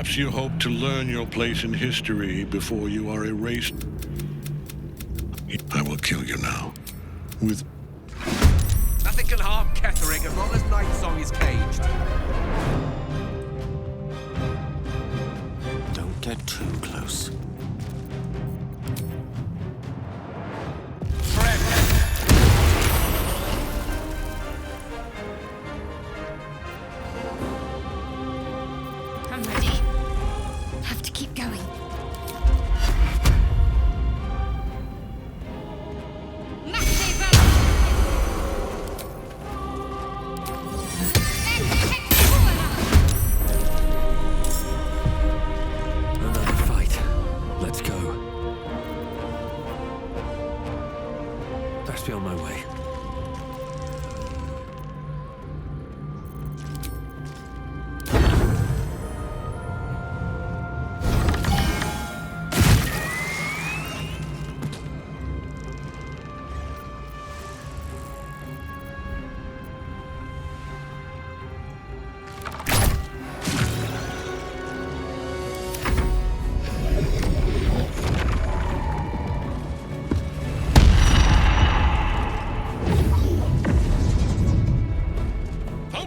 Perhaps you hope to learn your place in history before you are erased. I will kill you now. With Nothing can harm Kethering as long as Nightsong is caged. Don't get too close. I'm ready. Have to keep going. Another fight. Let's go. Best be on my way.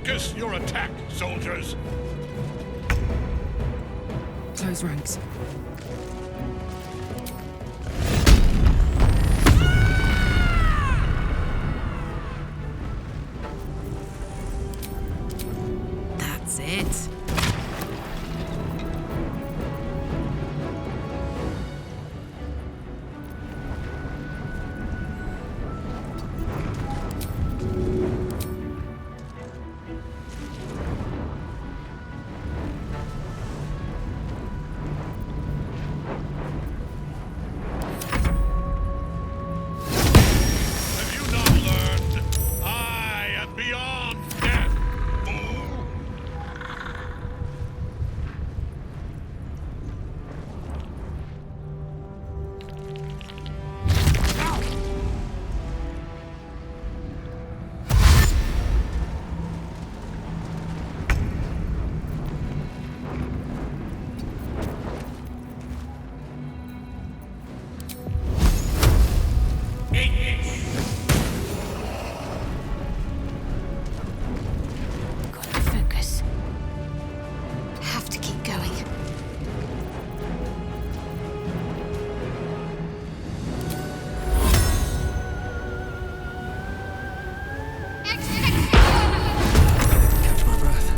focus your attack, soldiers. Close ranks. That's it. Have you not learned? I am beyond death, fool. Gotta focus. Have to keep going. Catch my breath.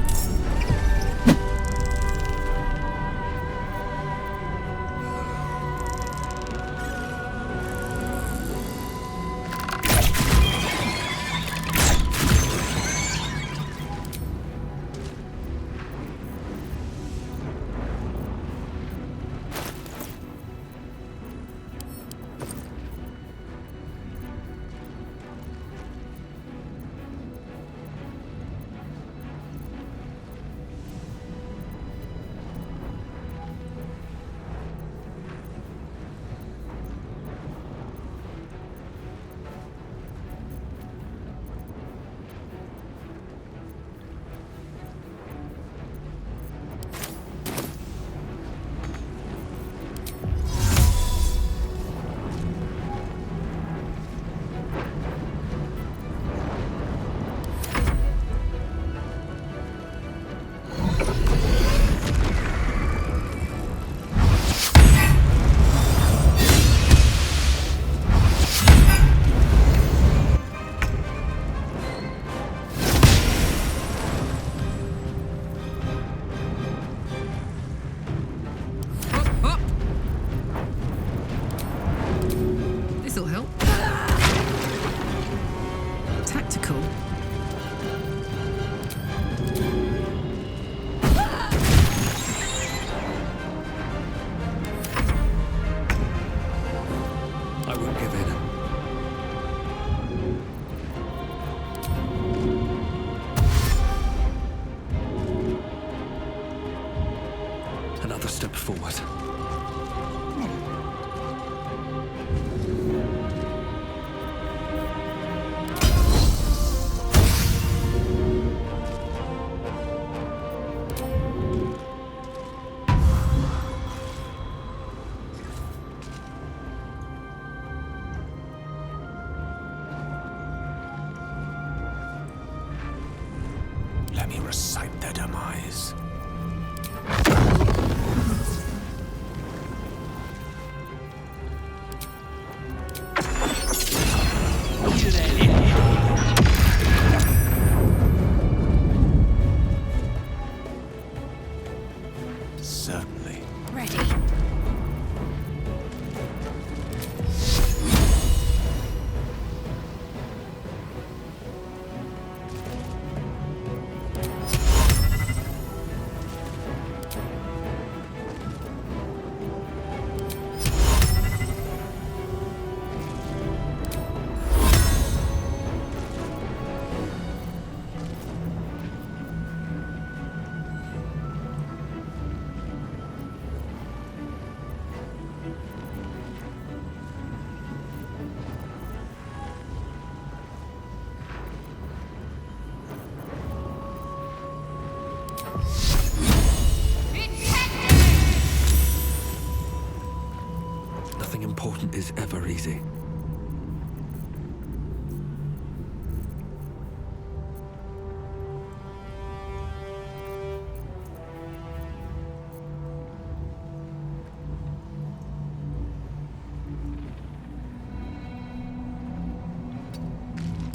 This'll help. Tactical. I won't give in. Another step forward. Let me recite their demise. Certainly. Ready. Nothing important is ever easy.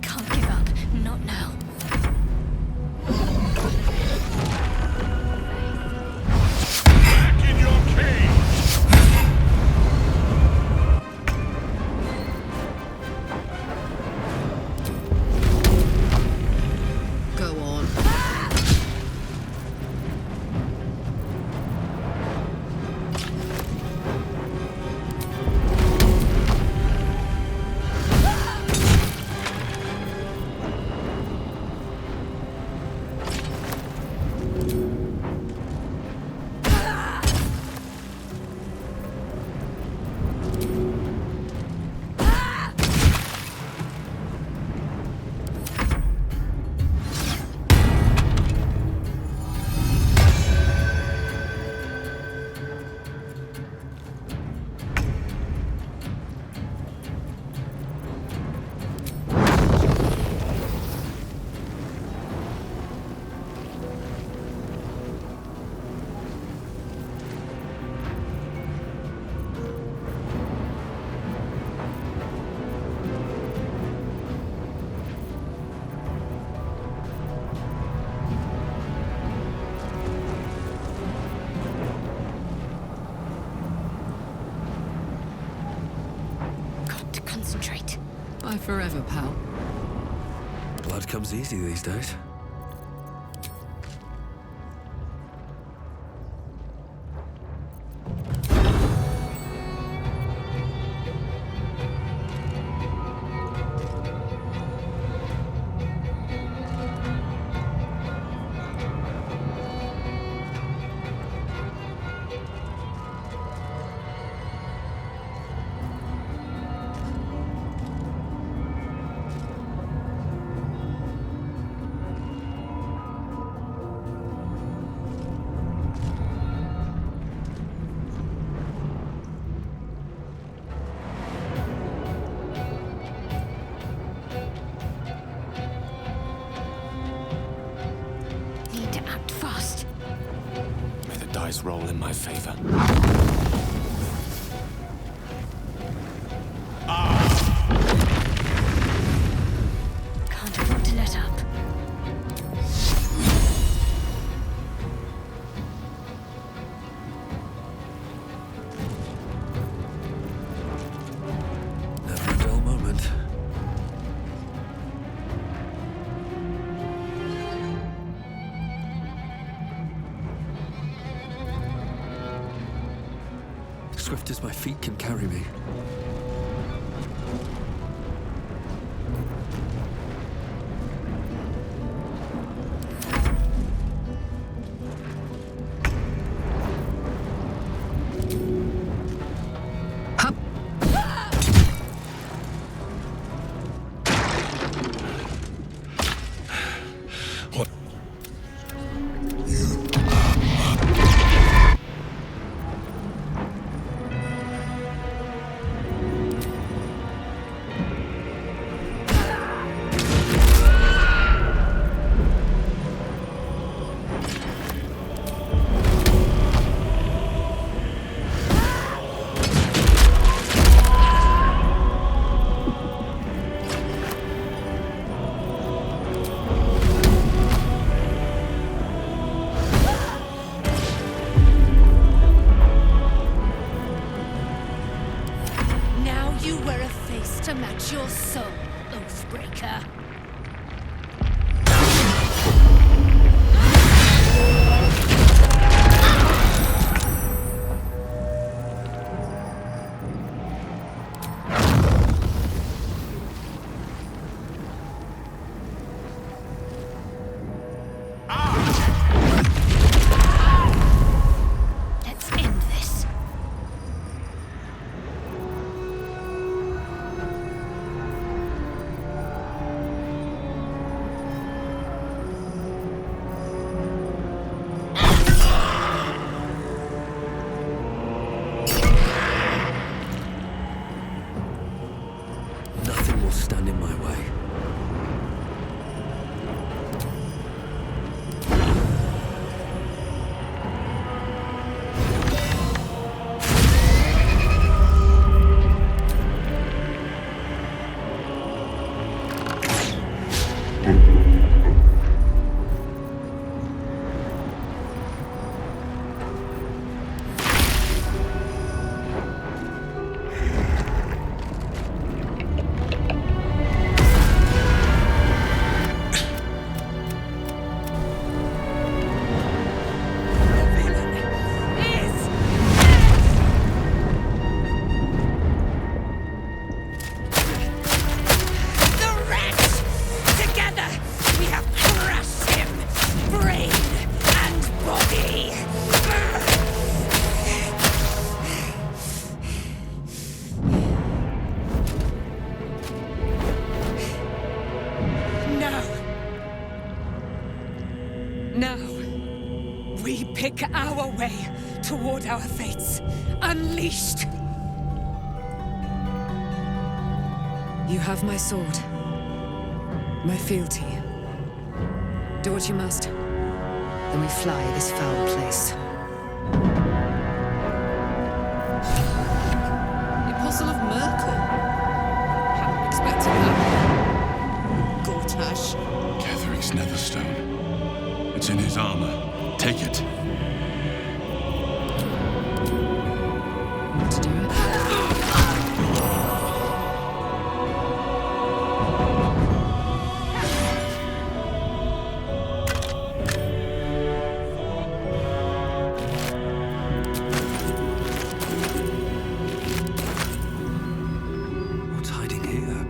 Can't give up. Not now. Back in your cage! Go on. Got to concentrate. Bye forever, pal. Blood comes easy these days. Need to act fast. May the dice roll in my favor. Can't afford to let up. Never a dull moment. Swift as my feet can carry me. Hup. What? your soul, Oathbreaker. Let's end this. Nothing will stand in my way. The rats! Together, we have crushed him, brain and body. Now, we pick our way toward our fates, unleashed. You have my sword. My fealty. Do what you must. Then we fly this foul place. The Apostle of Merkel. Hadn't expected that. Gortash. Ketheric's Netherstone. It's in his armor. Take it. Want to do it? What's hiding here?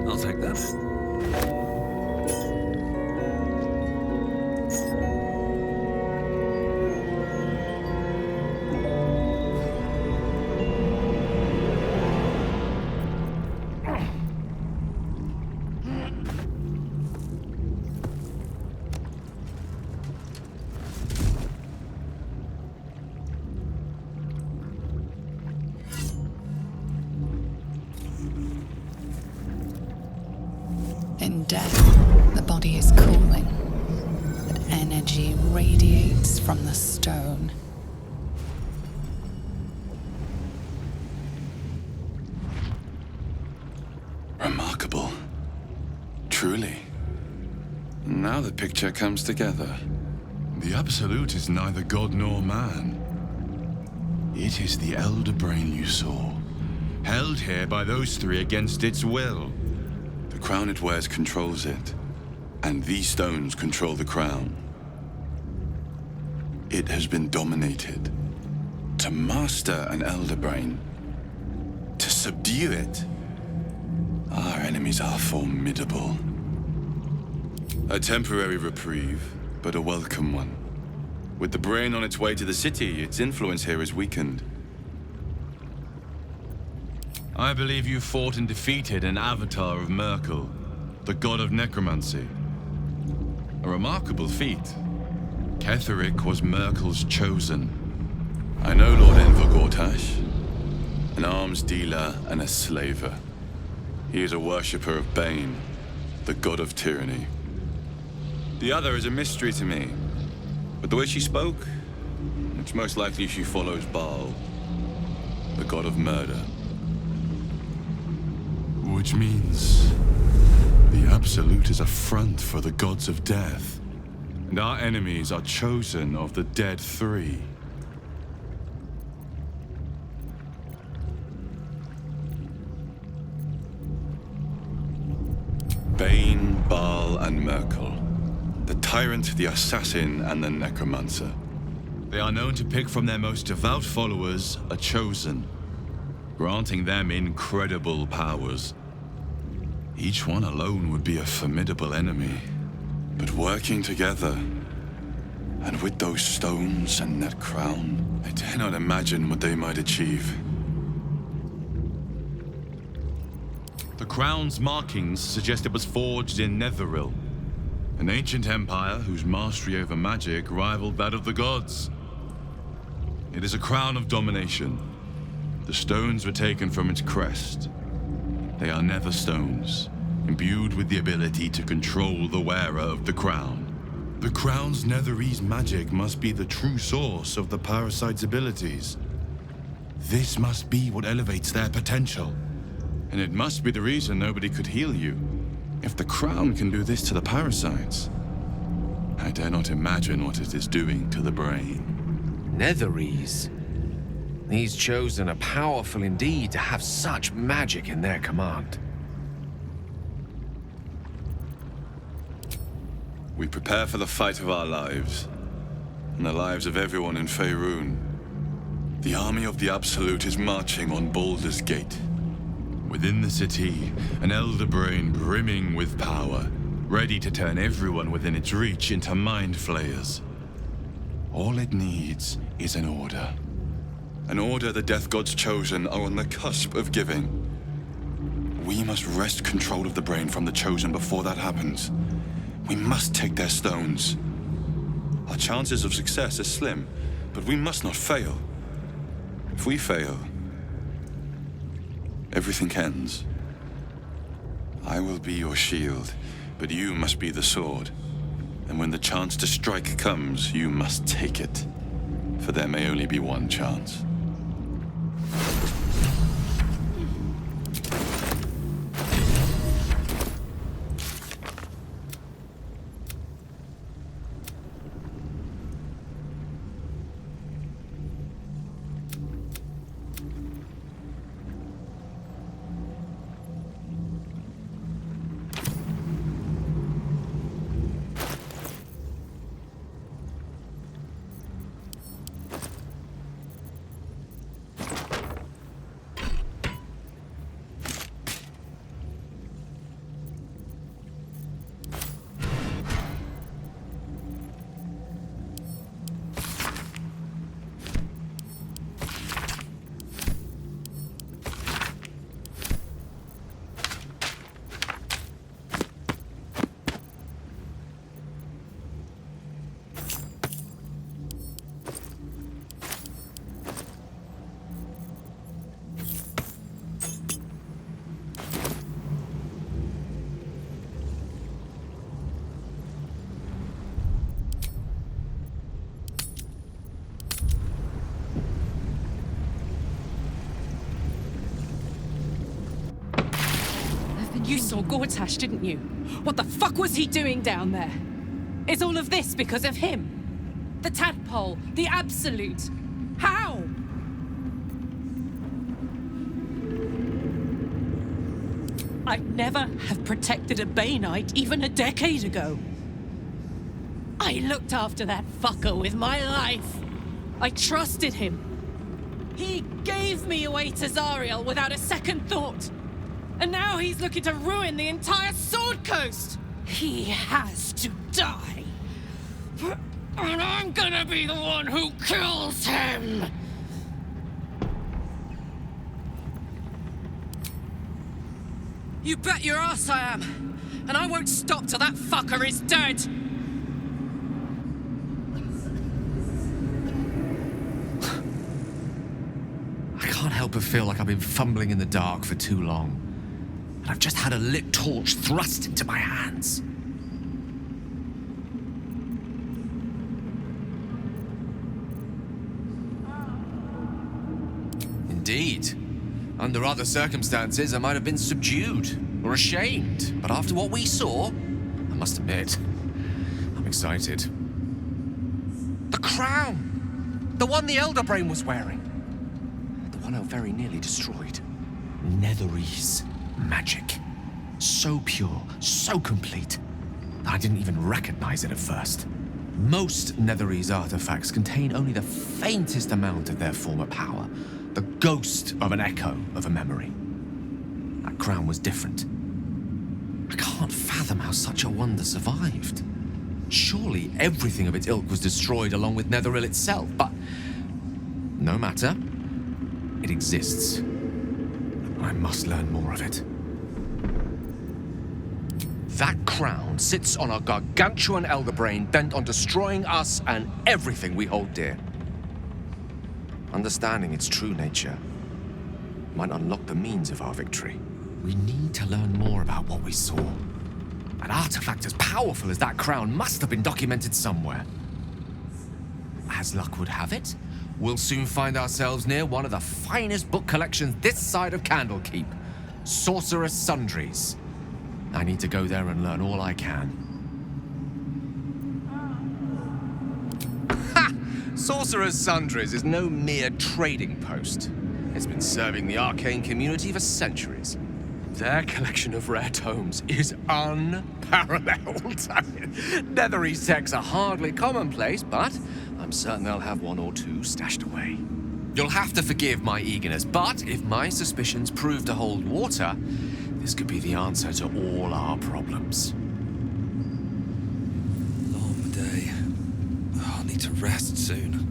I'll take that. In death, the body is cooling, but energy radiates from the stone. Remarkable. Truly. Now the picture comes together. The Absolute is neither god nor man. It is the Elder Brain you saw, held here by those three against its will. The crown it wears controls it, and these stones control the crown. It has been dominated. To master an Elder Brain, to subdue it, our enemies are formidable. A temporary reprieve, but a welcome one. With the brain on its way to the city, its influence here is weakened. I believe you fought and defeated an avatar of Merkel, the god of necromancy. A remarkable feat. Ketheric was Merkel's chosen. I know Lord Enver Gortash, an arms dealer and a slaver. He is a worshipper of Bane, the god of tyranny. The other is a mystery to me. But the way she spoke, it's most likely she follows Baal, the god of murder. Which means the Absolute is a front for the gods of death. And our enemies are chosen of the dead three. Bane, Baal, and Merkel. The tyrant, the assassin, and the necromancer. They are known to pick from their most devout followers a chosen, granting them incredible powers. Each one alone would be a formidable enemy. But working together, and with those stones and that crown, I dare not imagine what they might achieve. The crown's markings suggest it was forged in Netheril, an ancient empire whose mastery over magic rivaled that of the gods. It is a crown of domination. The stones were taken from its crest. They are nether stones, imbued with the ability to control the wearer of the crown. The crown's netherese magic must be the true source of the parasite's abilities. This must be what elevates their potential. And it must be the reason nobody could heal you. If the crown can do this to the parasites, I dare not imagine what it is doing to the brain. Netherese. These chosen are powerful indeed to have such magic in their command. We prepare for the fight of our lives, and the lives of everyone in Faerun. The army of the Absolute is marching on Baldur's Gate. Within the city, an elder brain brimming with power, ready to turn everyone within its reach into mind flayers. All it needs is an order. An order the Death God's chosen are on the cusp of giving. We must wrest control of the brain from the chosen before that happens. We must take their stones. Our chances of success are slim, but we must not fail. If we fail, everything ends. I will be your shield, but you must be the sword. And when the chance to strike comes, you must take it. For there may only be one chance. You saw Gortash, didn't you? What the fuck was he doing down there? Is all of this because of him? The tadpole, the Absolute. How? I'd never have protected a Banite even a decade ago. I looked after that fucker with my life. I trusted him. He gave me away to Zariel without a second thought. And now he's looking to ruin the entire Sword Coast! He has to die! And I'm gonna be the one who kills him! You bet your ass I am! And I won't stop till that fucker is dead! I can't help but feel like I've been fumbling in the dark for too long. And I've just had a lit torch thrust into my hands. Indeed. Under other circumstances, I might have been subdued or ashamed. But after what we saw, I must admit, I'm excited. The crown! The one the Elder Brain was wearing. The one I very nearly destroyed. Netherese magic. So pure, so complete, that I didn't even recognize it at first. Most Netherese artifacts contain only the faintest amount of their former power, the ghost of an echo of a memory. That crown was different. I can't fathom how such a wonder survived. Surely everything of its ilk was destroyed along with Netheril itself, but no matter. It exists. I must learn more of it. That crown sits on a gargantuan elder brain bent on destroying us and everything we hold dear. Understanding its true nature might unlock the means of our victory. We need to learn more about what we saw. An artifact as powerful as that crown must have been documented somewhere. As luck would have it, we'll soon find ourselves near one of the finest book collections this side of Candlekeep, Sorcerer's Sundries. I need to go there and learn all I can. Ha! Sorcerer's Sundries is no mere trading post. It's been serving the arcane community for centuries. Their collection of rare tomes is unparalleled. Netherese texts are hardly commonplace, but I'm certain they'll have one or two stashed away. You'll have to forgive my eagerness, but if my suspicions prove to hold water, this could be the answer to all our problems. Long day. I'll need to rest soon.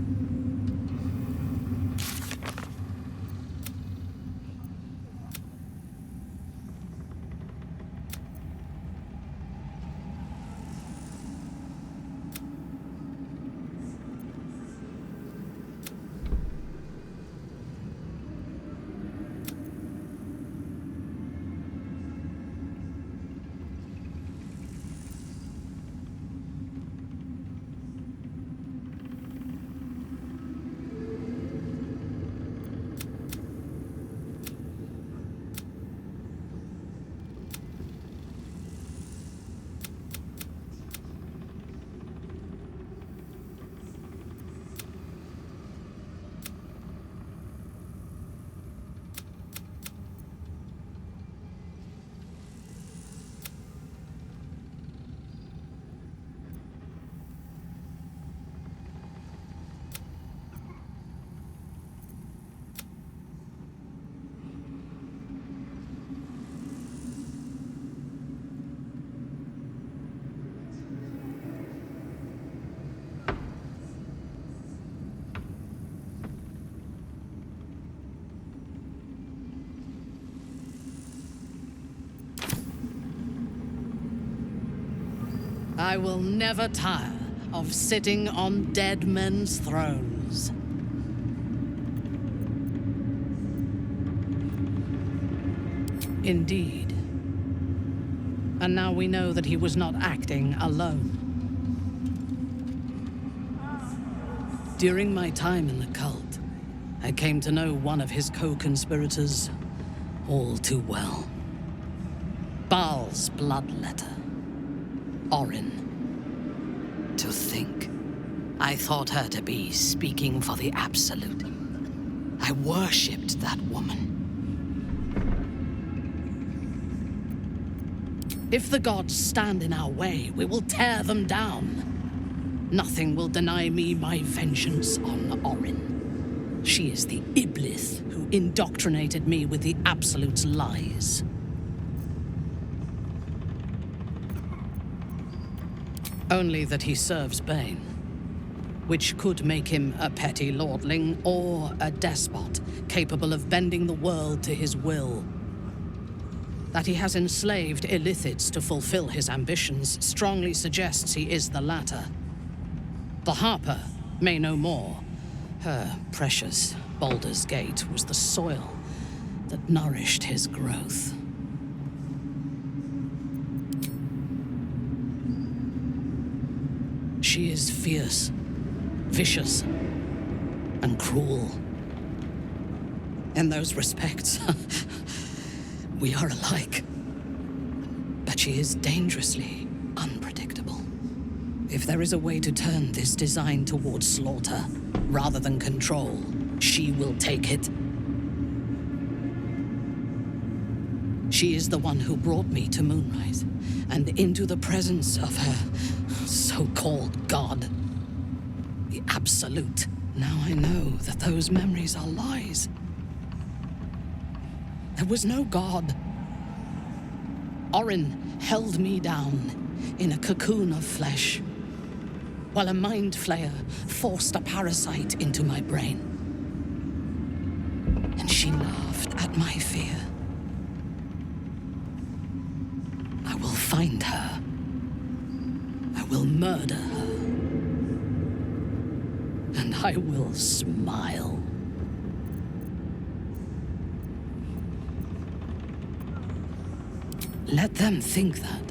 I will never tire of sitting on dead men's thrones. Indeed. And now we know that he was not acting alone. During my time in the cult, I came to know one of his co-conspirators all too well. Baal's bloodletter. Orin. To think, I thought her to be speaking for the Absolute. I worshipped that woman. If the gods stand in our way, we will tear them down. Nothing will deny me my vengeance on Orin. She is the Iblis who indoctrinated me with the Absolute's lies. Only that he serves Bane, which could make him a petty lordling or a despot capable of bending the world to his will. That he has enslaved illithids to fulfill his ambitions strongly suggests he is the latter. The Harper may know more. Her precious Baldur's Gate was the soil that nourished his growth. She is fierce, vicious, and cruel. In those respects, we are alike. But she is dangerously unpredictable. If there is a way to turn this design towards slaughter, rather than control, she will take it. She is the one who brought me to Moonrise, and into the presence of her so-called God. The Absolute. Now I know that those memories are lies. There was no God. Orin held me down in a cocoon of flesh, while a mind flayer forced a parasite into my brain. And she laughed at my fear. I will find her. I will murder her. And I will smile. Let them think that.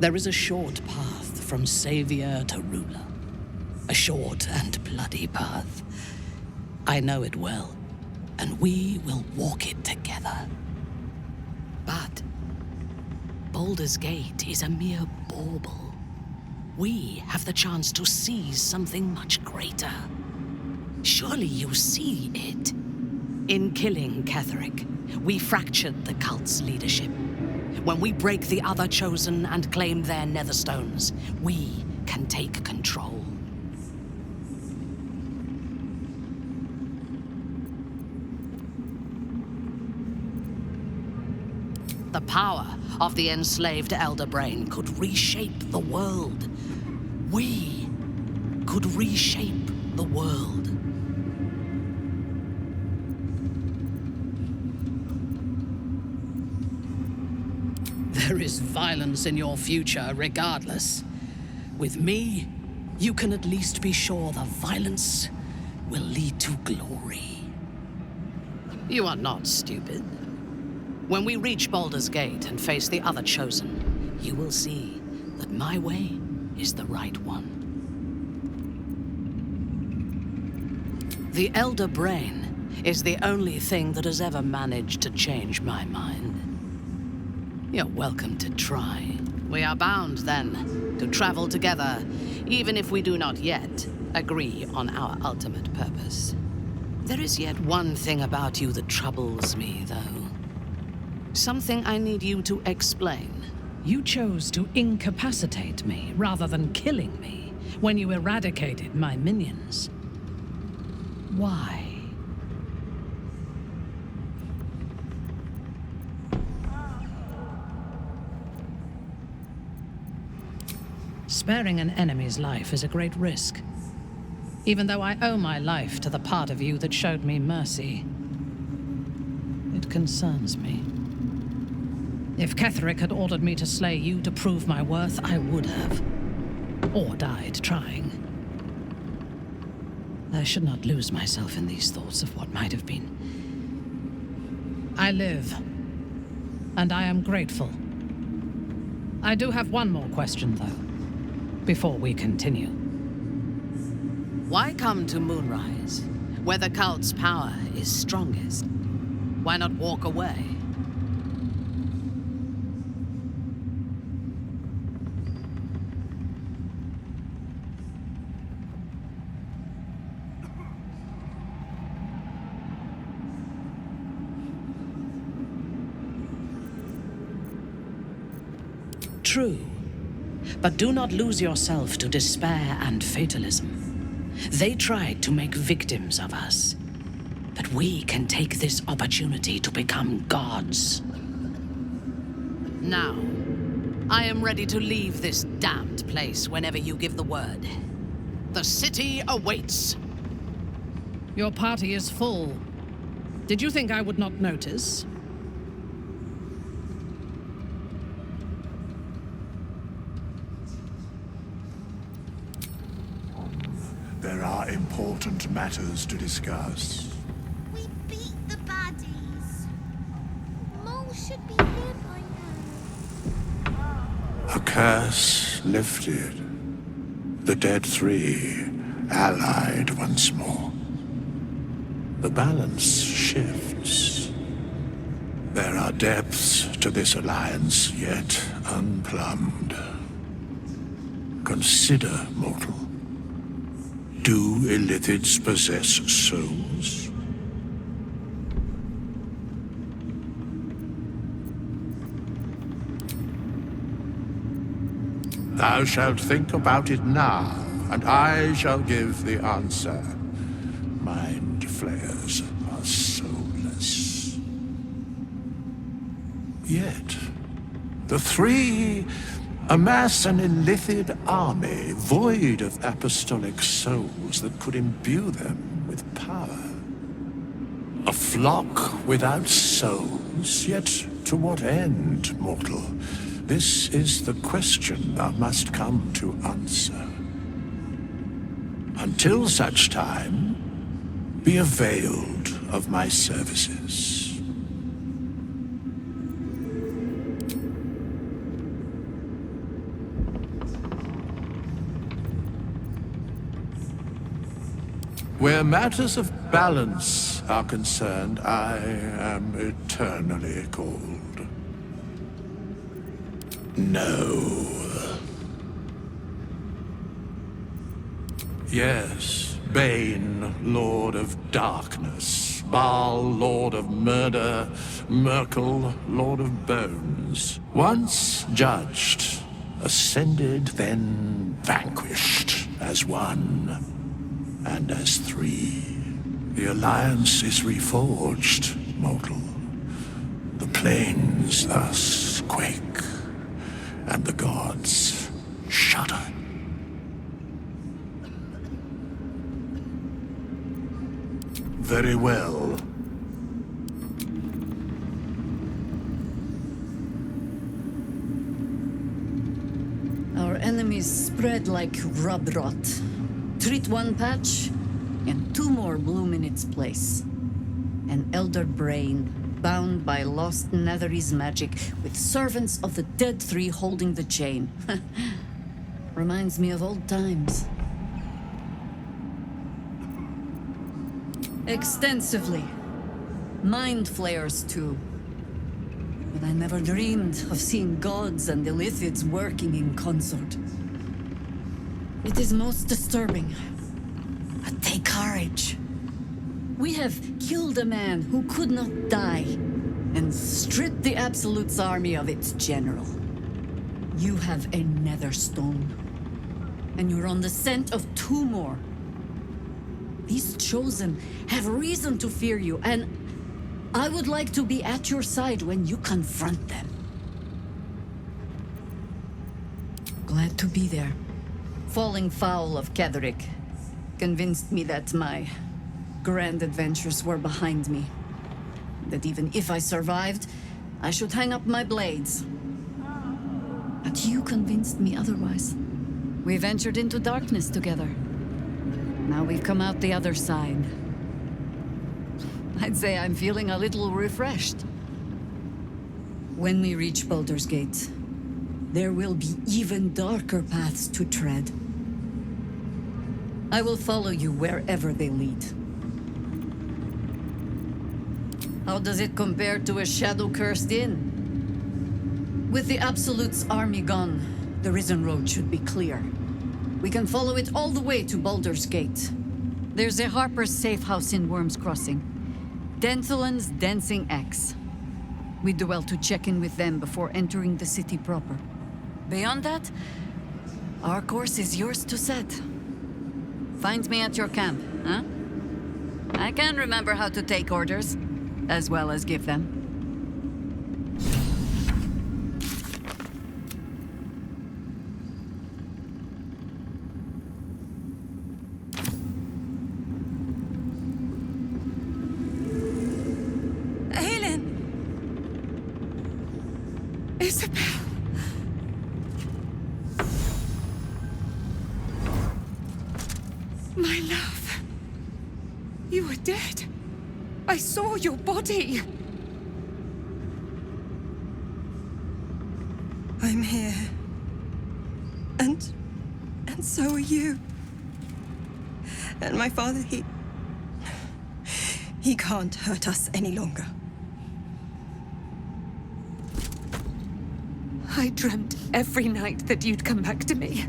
There is a short path from savior to ruler. A short and bloody path. I know it well, and we will walk it together. But Baldur's Gate is a mere bauble. We have the chance to seize something much greater. Surely you see it. In killing Ketheric, we fractured the cult's leadership. When we break the other chosen and claim their netherstones, we can take control. The power of the enslaved Elder Brain could reshape the world. We could reshape the world. There is violence in your future, regardless. With me, you can at least be sure the violence will lead to glory. You are not stupid. When we reach Baldur's Gate and face the other chosen, you will see that my way is the right one. The Elder Brain is the only thing that has ever managed to change my mind. You're welcome to try. We are bound, then, to travel together, even if we do not yet agree on our ultimate purpose. There is yet one thing about you that troubles me, though. Something I need you to explain. You chose to incapacitate me rather than killing me when you eradicated my minions. Why? Sparing an enemy's life is a great risk. Even though I owe my life to the part of you that showed me mercy, it concerns me. If Ketheric had ordered me to slay you to prove my worth, I would have. Or died trying. I should not lose myself in these thoughts of what might have been. I live, and I am grateful. I do have one more question, though, before we continue. Why come to Moonrise, where the cult's power is strongest? Why not walk away? True, but do not lose yourself to despair and fatalism. They tried to make victims of us, but we can take this opportunity to become gods. Now, I am ready to leave this damned place whenever you give the word. The city awaits. Your party is full. Did you think I would not notice? There are important matters to discuss. We beat the baddies. Mole should be here by now. A curse lifted. The dead three allied once more. the balance shifts. There are depths to this alliance yet unplumbed. Consider, mortal. Do illithids possess souls? Thou shalt think about it now, and I shall give the answer. Mind flayers are soulless. Yet, the three amass an illithid army void of apostolic souls that could imbue them with power. A flock without souls, yet to what end, mortal? This is the question thou must come to answer. Until such time, be availed of my services. Where matters of balance are concerned, I am eternally cold. No. Yes, Bane, Lord of Darkness, Baal, Lord of Murder, Merkel, Lord of Bones. Once judged, ascended, then vanquished as one, and as three. The alliance is reforged, mortal. The plains thus quake, and the gods shudder. Very well. Our enemies spread like rub rot. Treat one patch, and two more bloom in its place. An elder brain, bound by lost Netherese magic, with servants of the dead three holding the chain. Reminds me of old times. Extensively. Mind flayers, too. But I never dreamed of seeing gods and illithids working in consort. It is most disturbing. But take courage. We have killed a man who could not die, and stripped the Absolute's army of its general. You have a nether stone, and you're on the scent of two more. These chosen have reason to fear you, and I would like to be at your side when you confront them. Glad to be there. Falling foul of Ketherick convinced me that my grand adventures were behind me. That even if I survived, I should hang up my blades. But you convinced me otherwise. We ventured into darkness together. Now we've come out the other side. I'd say I'm feeling a little refreshed. When we reach Baldur's Gate, there will be even darker paths to tread. I will follow you wherever they lead. How does it compare to a shadow-cursed inn? With the Absolute's army gone, the Risen Road should be clear. We can follow it all the way to Baldur's Gate. There's a Harper's safe house in Worm's Crossing. Denthalen's Dancing Axe. We'd do well to check in with them before entering the city proper. Beyond that, our course is yours to set. Find me at your camp, huh? I can remember how to take orders, as well as give them. Isabel. My love. You were dead. I saw your body. I'm here. And so are you. And my father, He can't hurt us any longer. I dreamt every night that you'd come back to me.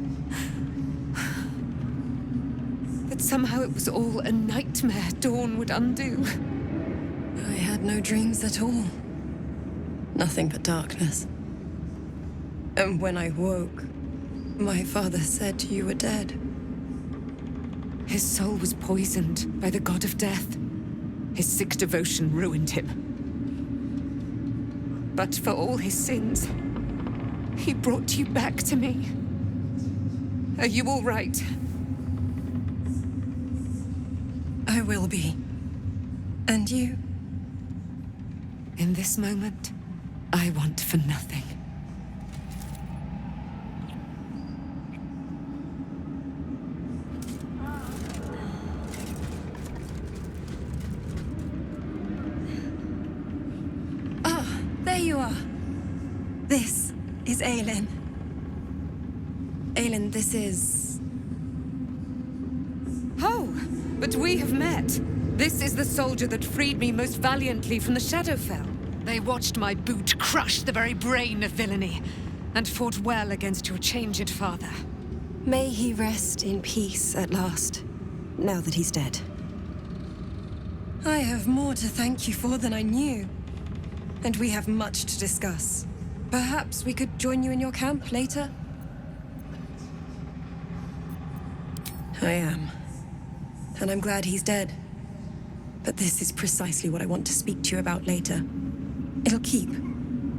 That somehow it was all a nightmare Dawn would undo. I had no dreams at all. Nothing but darkness. And when I woke, my father said you were dead. His soul was poisoned by the god of death. His sick devotion ruined him. But for all his sins, he brought you back to me. Are you all right? I will be. And you? In this moment, I want for nothing. There you are. This is Aelin. Aelin, this is... Oh, but we have met. This is the soldier that freed me most valiantly from the Shadowfell. They watched my boot crush the very brain of villainy, and fought well against your changed father. May he rest in peace at last, now that he's dead. I have more to thank you for than I knew. And we have much to discuss. Perhaps we could join you in your camp later? I am. And I'm glad he's dead. But this is precisely what I want to speak to you about later. It'll keep.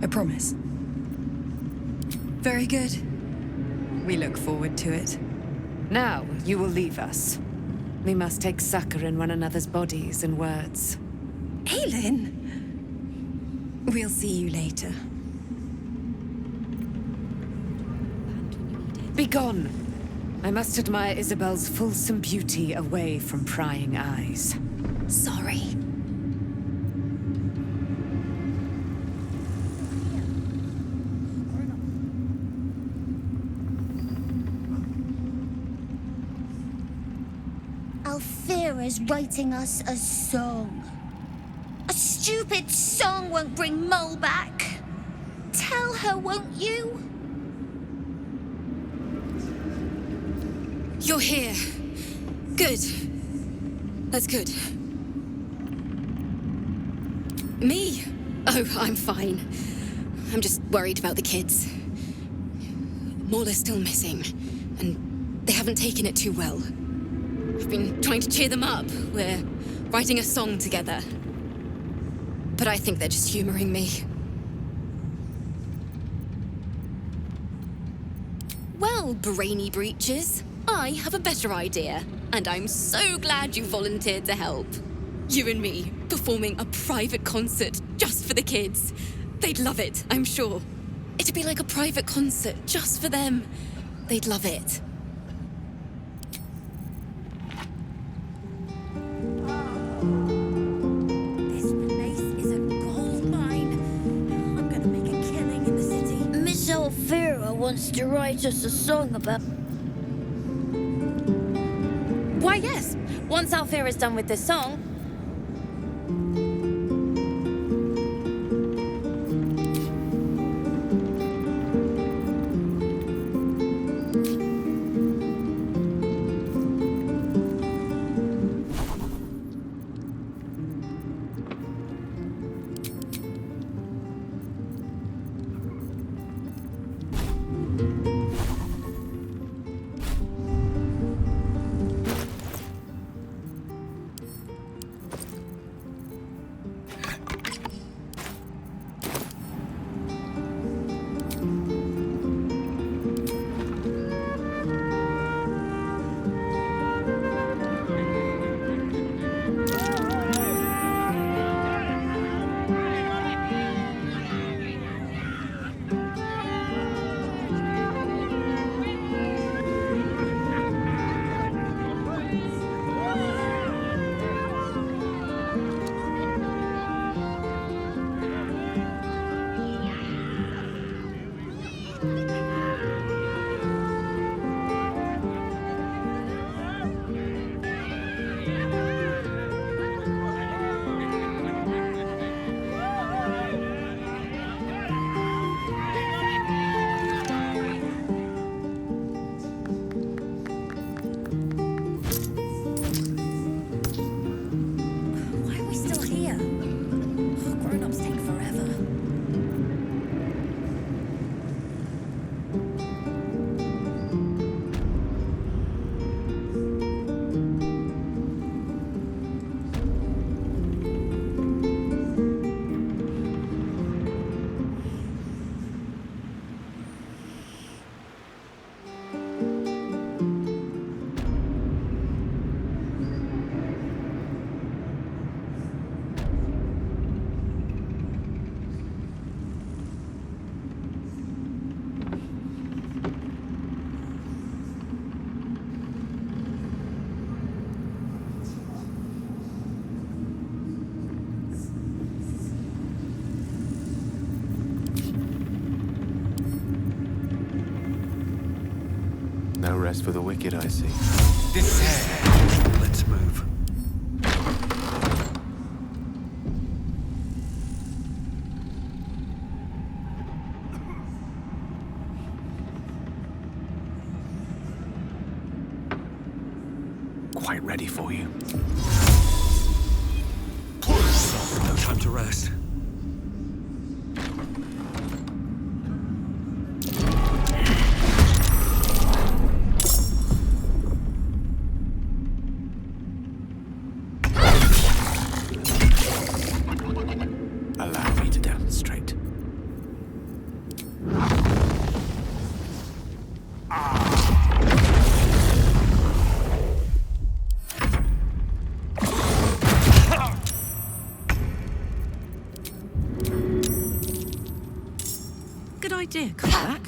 I promise. Very good. We look forward to it. Now, you will leave us. We must take succor in one another's bodies and words. Aelin! We'll see you later. Begone! I must admire Isabel's fulsome beauty away from prying eyes. Sorry. Alfira's writing us a song. A stupid song won't bring Mole back. Tell her, won't you? You're here. Good. That's good. Me? Oh, I'm fine. I'm just worried about the kids. Mole is still missing, and they haven't taken it too well. I've been trying to cheer them up. We're writing a song together. But I think they're just humoring me. Well, brainy breaches, I have a better idea. And I'm so glad you volunteered to help. You and me, performing a private concert just for the kids. They'd love it, I'm sure. It'd be like a private concert just for them. They'd love it. This place is a gold mine. I'm gonna make a killing in the city. Miss Alfira wants to write us a song about... Why, yes. Once Alfira's done with this song, No rest for the wicked, I see. Let's move. Quite ready for you. No time to rest. Allow me to demonstrate. Good idea, come back.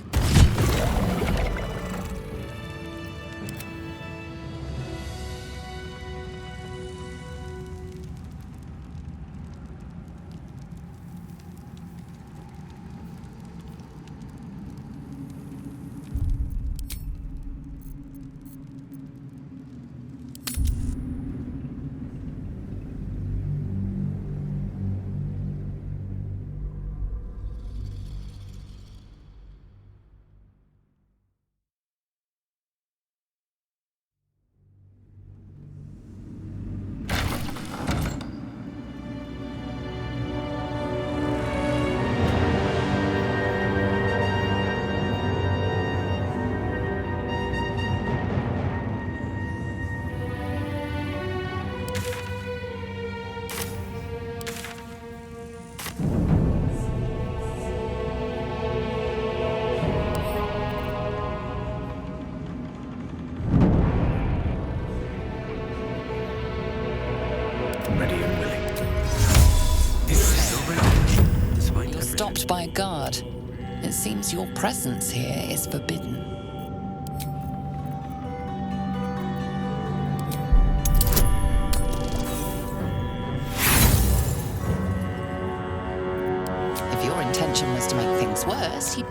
Ready and willing. You're stopped by a guard. It seems your presence here is forbidden. If your intention was to make things worse, you...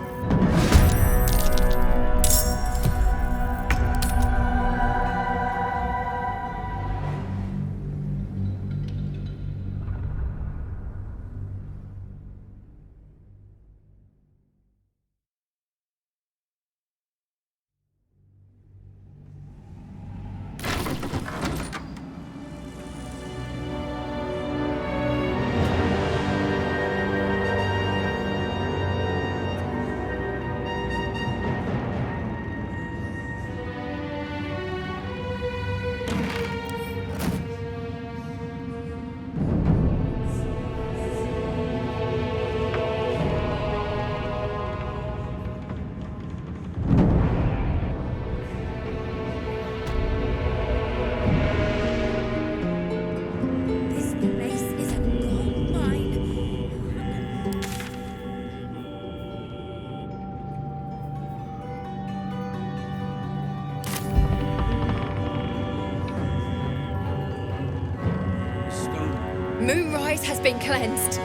Moonrise has been cleansed.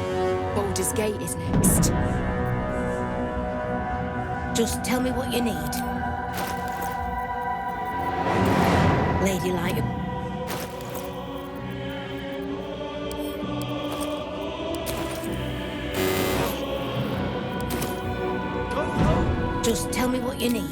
Baldur's Gate is next. Just tell me what you need. Lady Light. Just tell me what you need.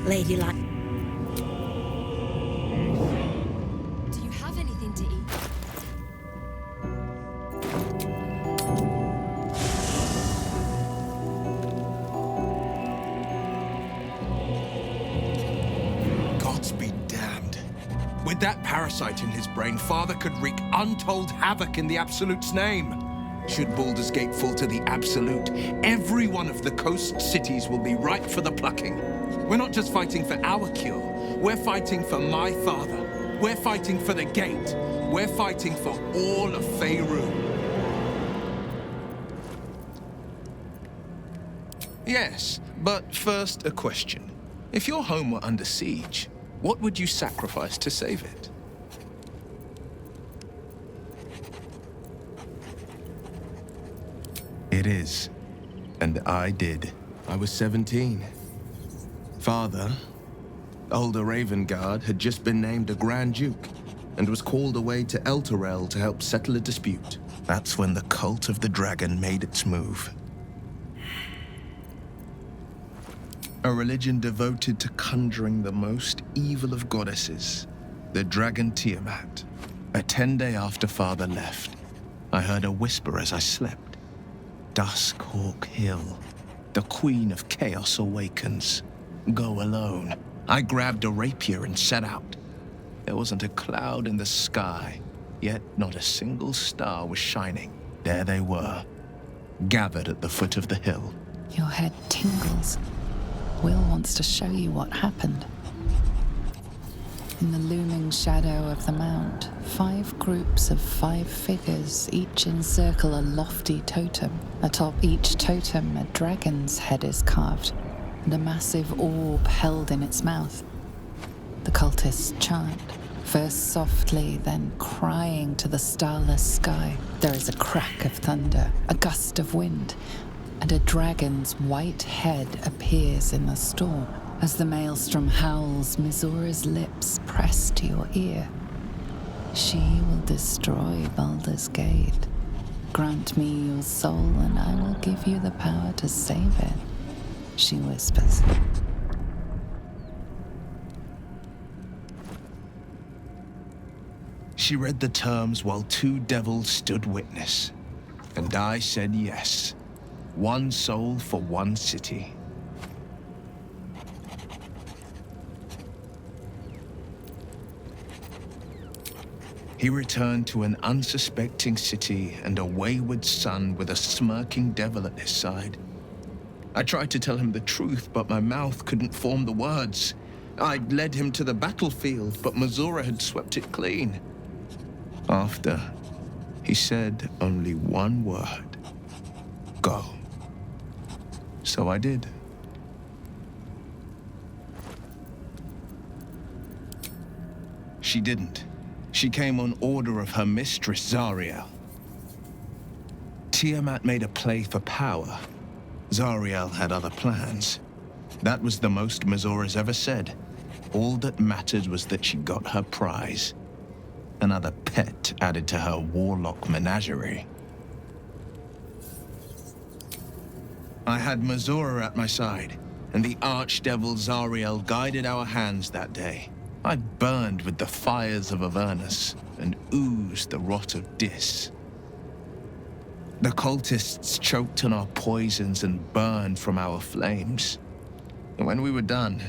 Lady Light. Do you have anything to eat? Gods be damned. With that parasite in his brain, Father could wreak untold havoc in the Absolute's name. Should Baldur's Gate fall to the Absolute, every one of the coast cities will be ripe for the plucking. We're not just fighting for our cure. We're fighting for my father. We're fighting for the Gate. We're fighting for all of Faerun. Yes, but first a question. If your home were under siege, what would you sacrifice to save it? It is. And I did. I was 17. Father, older Ravengard, had just been named a Grand Duke and was called away to Elturel to help settle a dispute. That's when the cult of the dragon made its move. A religion devoted to conjuring the most evil of goddesses, the dragon Tiamat. A 10-day after Father left, I heard a whisper as I slept. Duskhawk Hill. The Queen of Chaos awakens. Go alone. I grabbed a rapier and set out. There wasn't a cloud in the sky, yet not a single star was shining. There they were, gathered at the foot of the hill. Your head tingles. Will wants to show you what happened. In the looming shadow of the mount, 5 groups of 5 figures each encircle a lofty totem. Atop each totem, a dragon's head is carved, and a massive orb held in its mouth. The cultists chant, first softly, then crying to the starless sky. There is a crack of thunder, a gust of wind, and a dragon's white head appears in the storm. As the maelstrom howls, Mizora's lips press to your ear. She will destroy Baldur's Gate. Grant me your soul, and I will give you the power to save it, she whispers. She read the terms while 2 devils stood witness, and I said yes. 1 soul for 1 city. He returned to an unsuspecting city and a wayward son with a smirking devil at his side. I tried to tell him the truth, but my mouth couldn't form the words. I'd led him to the battlefield, but Mizora had swept it clean. After, he said only 1 word. Go. So I did. She didn't. She came on order of her mistress, Zariel. Tiamat made a play for power. Zariel had other plans. That was the most Mizora's ever said. All that mattered was that she got her prize. Another pet added to her warlock menagerie. I had Mizora at my side, and the archdevil Zariel guided our hands that day. I burned with the fires of Avernus and oozed the rot of Dis. The cultists choked on our poisons and burned from our flames. And when we were done,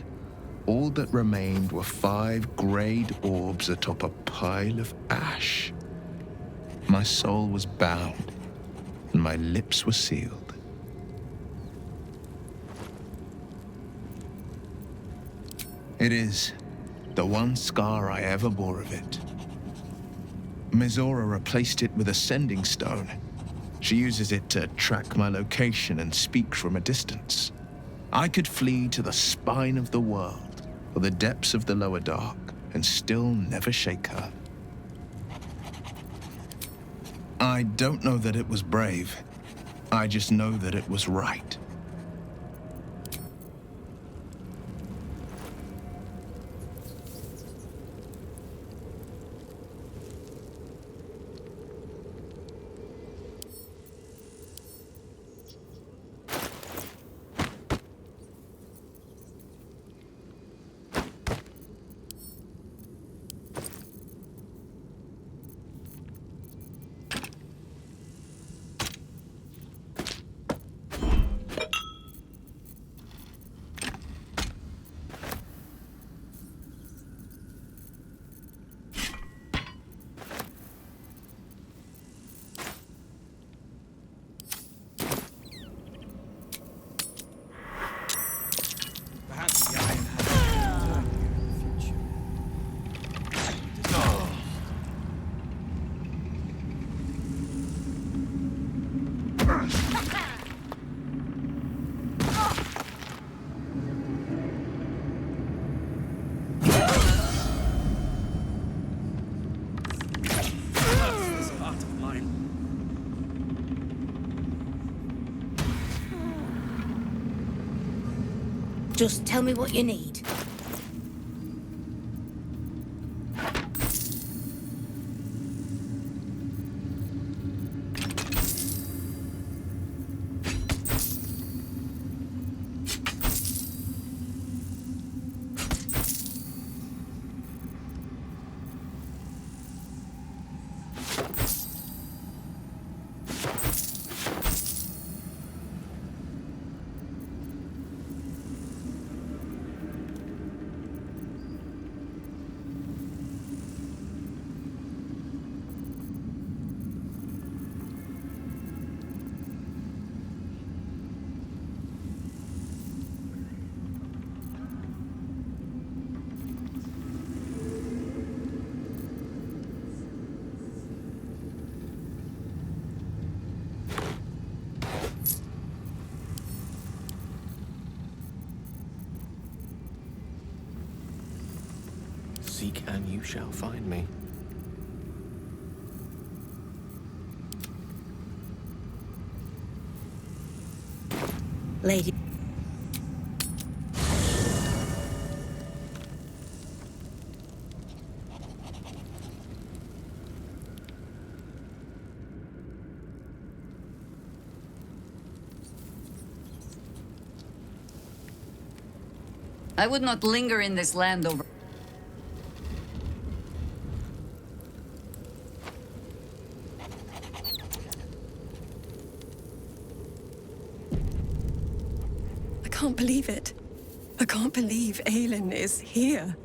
all that remained were 5 greyed orbs atop a pile of ash. My soul was bound, and my lips were sealed. It is the one scar I ever bore of it. Mizora replaced it with a sending stone. She uses it to track my location and speak from a distance. I could flee to the spine of the world or the depths of the lower dark and still never shake her. I don't know that it was brave. I just know that it was right. Just tell me what you need. Seek and you shall find me. Lady. I would not linger in this land over. I can't believe it. I can't believe Aelin is here.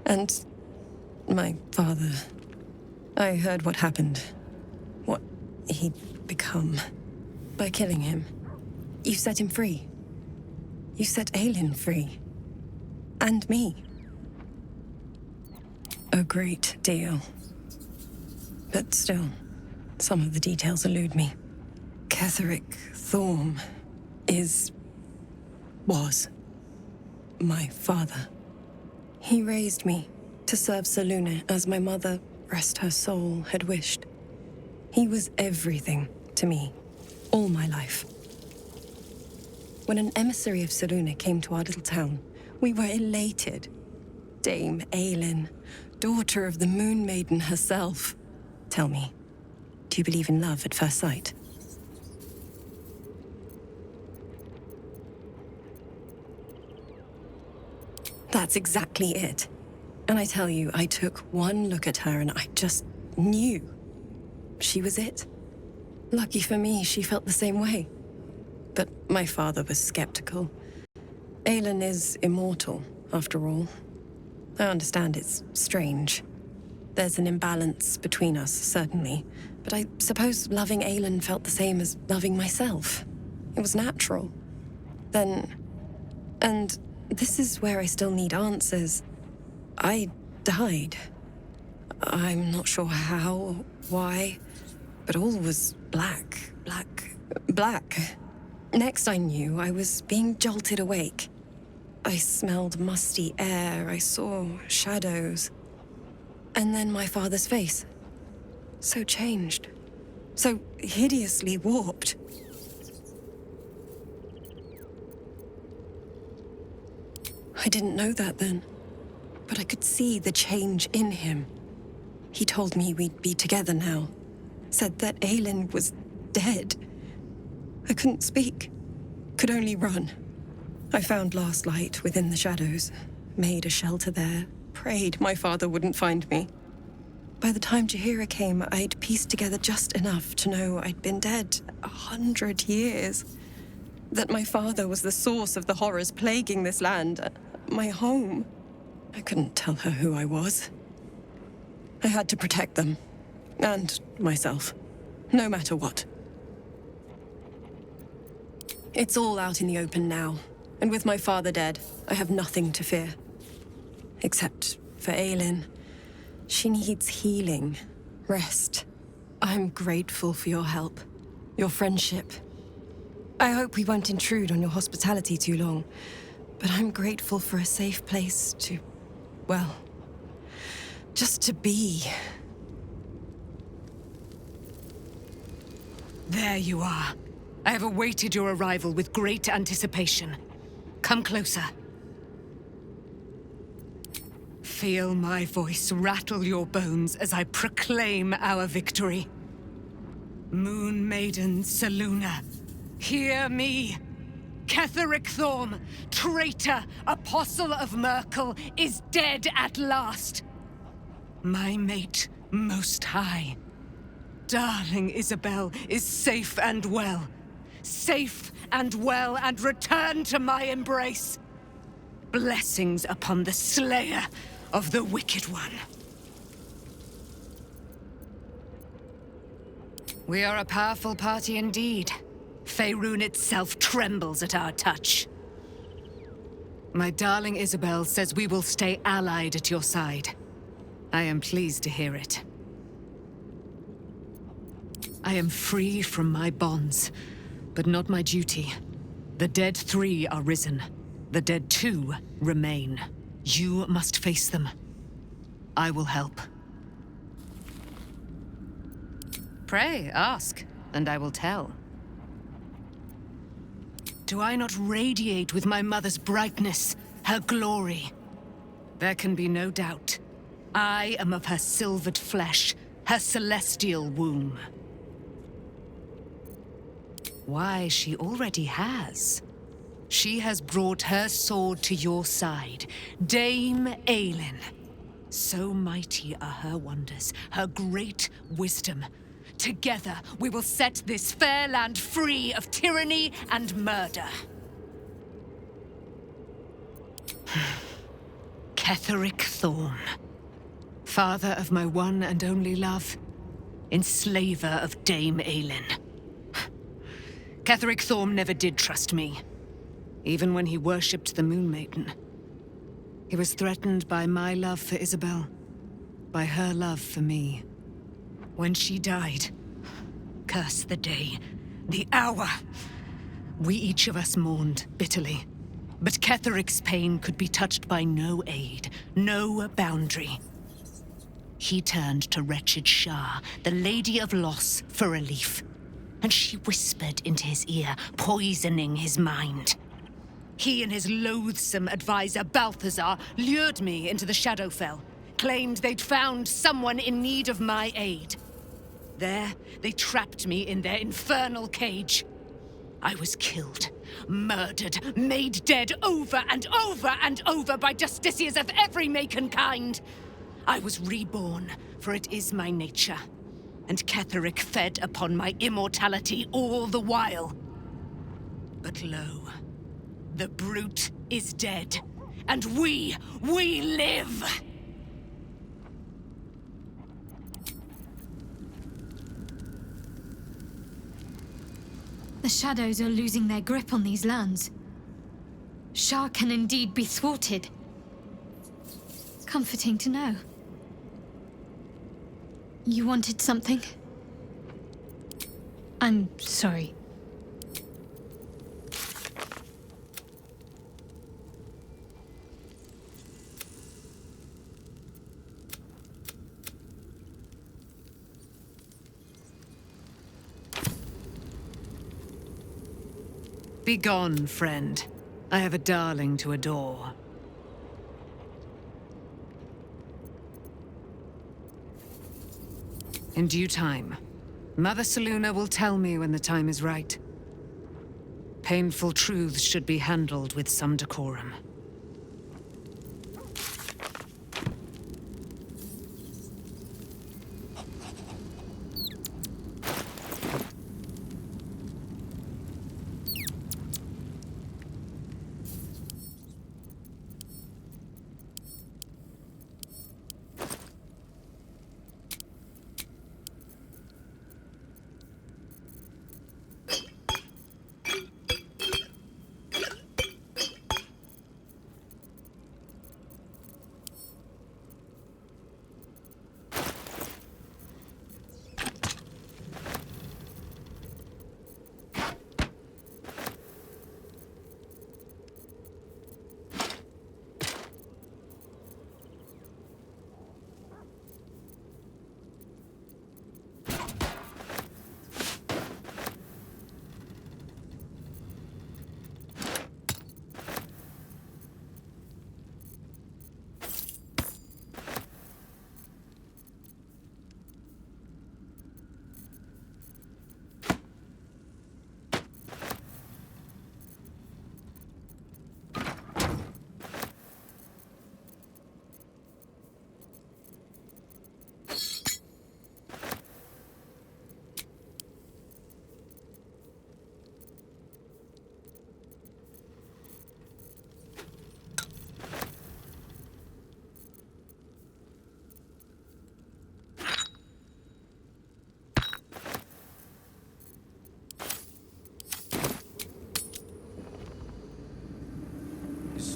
And my father. I heard what happened. What he'd become. By killing him. You set him free. You set Aelin free. And me. A great deal. But still, some of the details elude me. Ketheric Thorm was my father. He raised me to serve Selûne as my mother, rest her soul, had wished. He was everything to me, all my life. When an emissary of Selûne came to our little town, we were elated. Dame Aelin, daughter of the Moon Maiden herself. Tell me, do you believe in love at first sight? That's exactly it. And I tell you, I took one look at her and I just knew. She was it. Lucky for me, she felt the same way. But my father was skeptical. Aelin is immortal, after all. I understand it's strange. There's an imbalance between us, certainly. But I suppose loving Aelin felt the same as loving myself. It was natural. And this is where I still need answers. I died. I'm not sure how or why, but all was black. Next I knew, I was being jolted awake. I smelled musty air, I saw shadows. And then my father's face. So changed. So hideously warped. I didn't know that then, but I could see the change in him. He told me we'd be together now. Said that Aelin was dead. I couldn't speak. Could only run. I found last light within the shadows. Made a shelter there. Prayed my father wouldn't find me. By the time Jaheira came, I'd pieced together just enough to know I'd been dead 100 years. That my father was the source of the horrors plaguing this land. My home. I couldn't tell her who I was. I had to protect them. And myself. No matter what. It's all out in the open now. And with my father dead, I have nothing to fear. Except for Aelin. She needs healing. Rest. I'm grateful for your help. Your friendship. I hope we won't intrude on your hospitality too long. But I'm grateful for a safe place to... well... just to be. There you are. I have awaited your arrival with great anticipation. Come closer. Feel my voice rattle your bones as I proclaim our victory. Moon Maiden Selûne, hear me. Ketheric Thorm, traitor, apostle of Merkel, is dead at last. My mate, Most High, darling Isabel, is safe and well. Safe and well, and returned to my embrace. Blessings upon the slayer of the Wicked One. We are a powerful party indeed. Faerun itself trembles at our touch. My darling Isabel says we will stay allied at your side. I am pleased to hear it. I am free from my bonds, but not my duty. The dead 3 are risen. The dead 2 remain. You must face them. I will help. Pray, ask, and I will tell. Do I not radiate with my mother's brightness, her glory? There can be no doubt. I am of her silvered flesh, her celestial womb. Why, she already has. She has brought her sword to your side, Dame Aelin. So mighty are her wonders, her great wisdom. Together, we will set this fair land free of tyranny and murder. Ketheric Thorm, father of my one and only love, enslaver of Dame Aelin. Ketheric Thorm never did trust me, even when he worshipped the Moon Maiden. He was threatened by my love for Isabel, by her love for me. When she died, curse the day, the hour, we each of us mourned bitterly. But Ketheric's pain could be touched by no aid, no boundary. He turned to wretched Shah, the Lady of Loss, for relief. And she whispered into his ear, poisoning his mind. He and his loathsome advisor, Balthazar, lured me into the Shadowfell, claimed they'd found someone in need of my aid. There, they trapped me in their infernal cage. I was killed, murdered, made dead over and over and over by justiciars of every make and kind. I was reborn, for it is my nature. And Ketheric fed upon my immortality all the while. But lo, the brute is dead, and we live! The shadows are losing their grip on these lands. Shah can indeed be thwarted. Comforting to know. You wanted something? I'm sorry. Begone, friend. I have a darling to adore. In due time, Mother Selûne will tell me when the time is right. Painful truths should be handled with some decorum.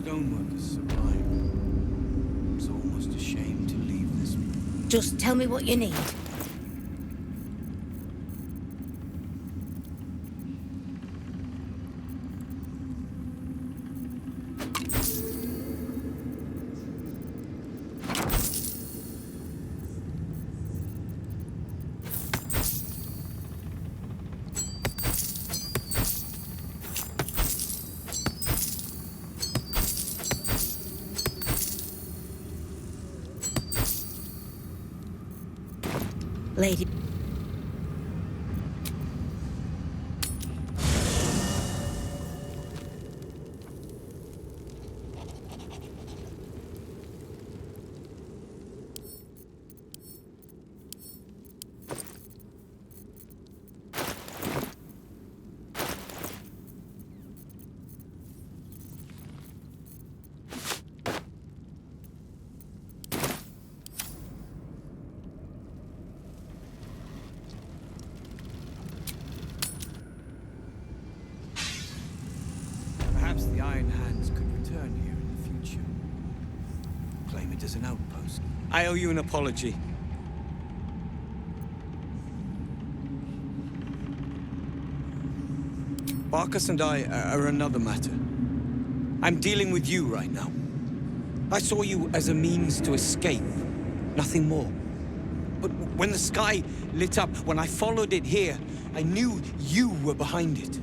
stoneworkers survived. It's almost a shame to leave this. Just tell me what you need. Lady. Perhaps the Iron Hands could return here in the future. Claim it as an outpost. I owe you an apology. Barkus and I are another matter. I'm dealing with you right now. I saw you as a means to escape, nothing more. But when the sky lit up, when I followed it here, I knew you were behind it.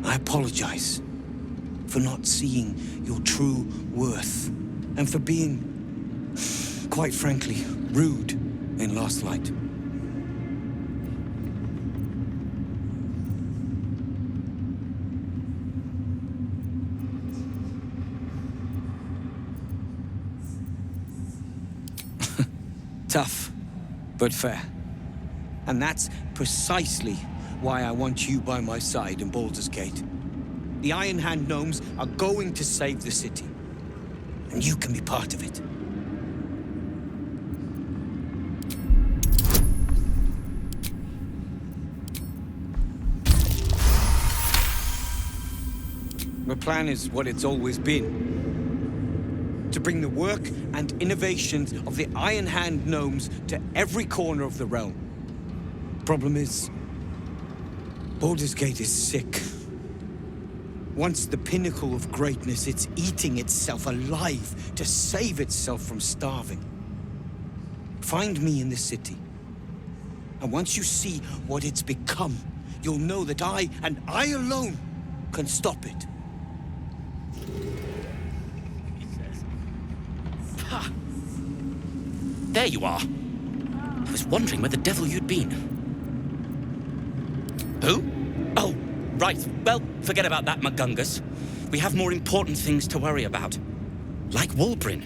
I apologize for not seeing your true worth and for being, quite frankly, rude in Last Light. Tough, but fair. And that's precisely why I want you by my side in Baldur's Gate. The Iron Hand gnomes are going to save the city, and you can be part of it. The plan is what it's always been. To bring the work and innovations of the Iron Hand gnomes to every corner of the realm. Problem is, Baldur's Gate is sick. Once the pinnacle of greatness, it's eating itself alive to save itself from starving. Find me in the city. And once you see what it's become, you'll know that I, and I alone, can stop it. Ha! There you are. I was wondering where the devil you'd been. Who? Oh, right. Well, forget about that, McGungus. We have more important things to worry about. Like Wulbrin.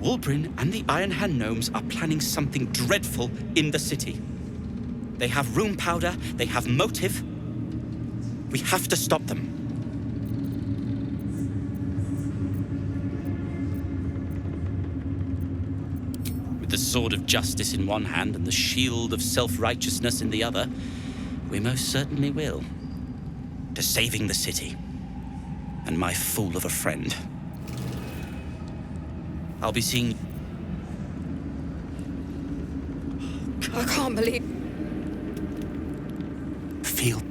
Wulbrin and the Iron Hand gnomes are planning something dreadful in the city. They have room powder, they have motive. We have to stop them. With the sword of justice in one hand and the shield of self-righteousness in the other, we most certainly will. To saving the city. And my fool of a friend. I'll be seeing... I can't believe... Feel...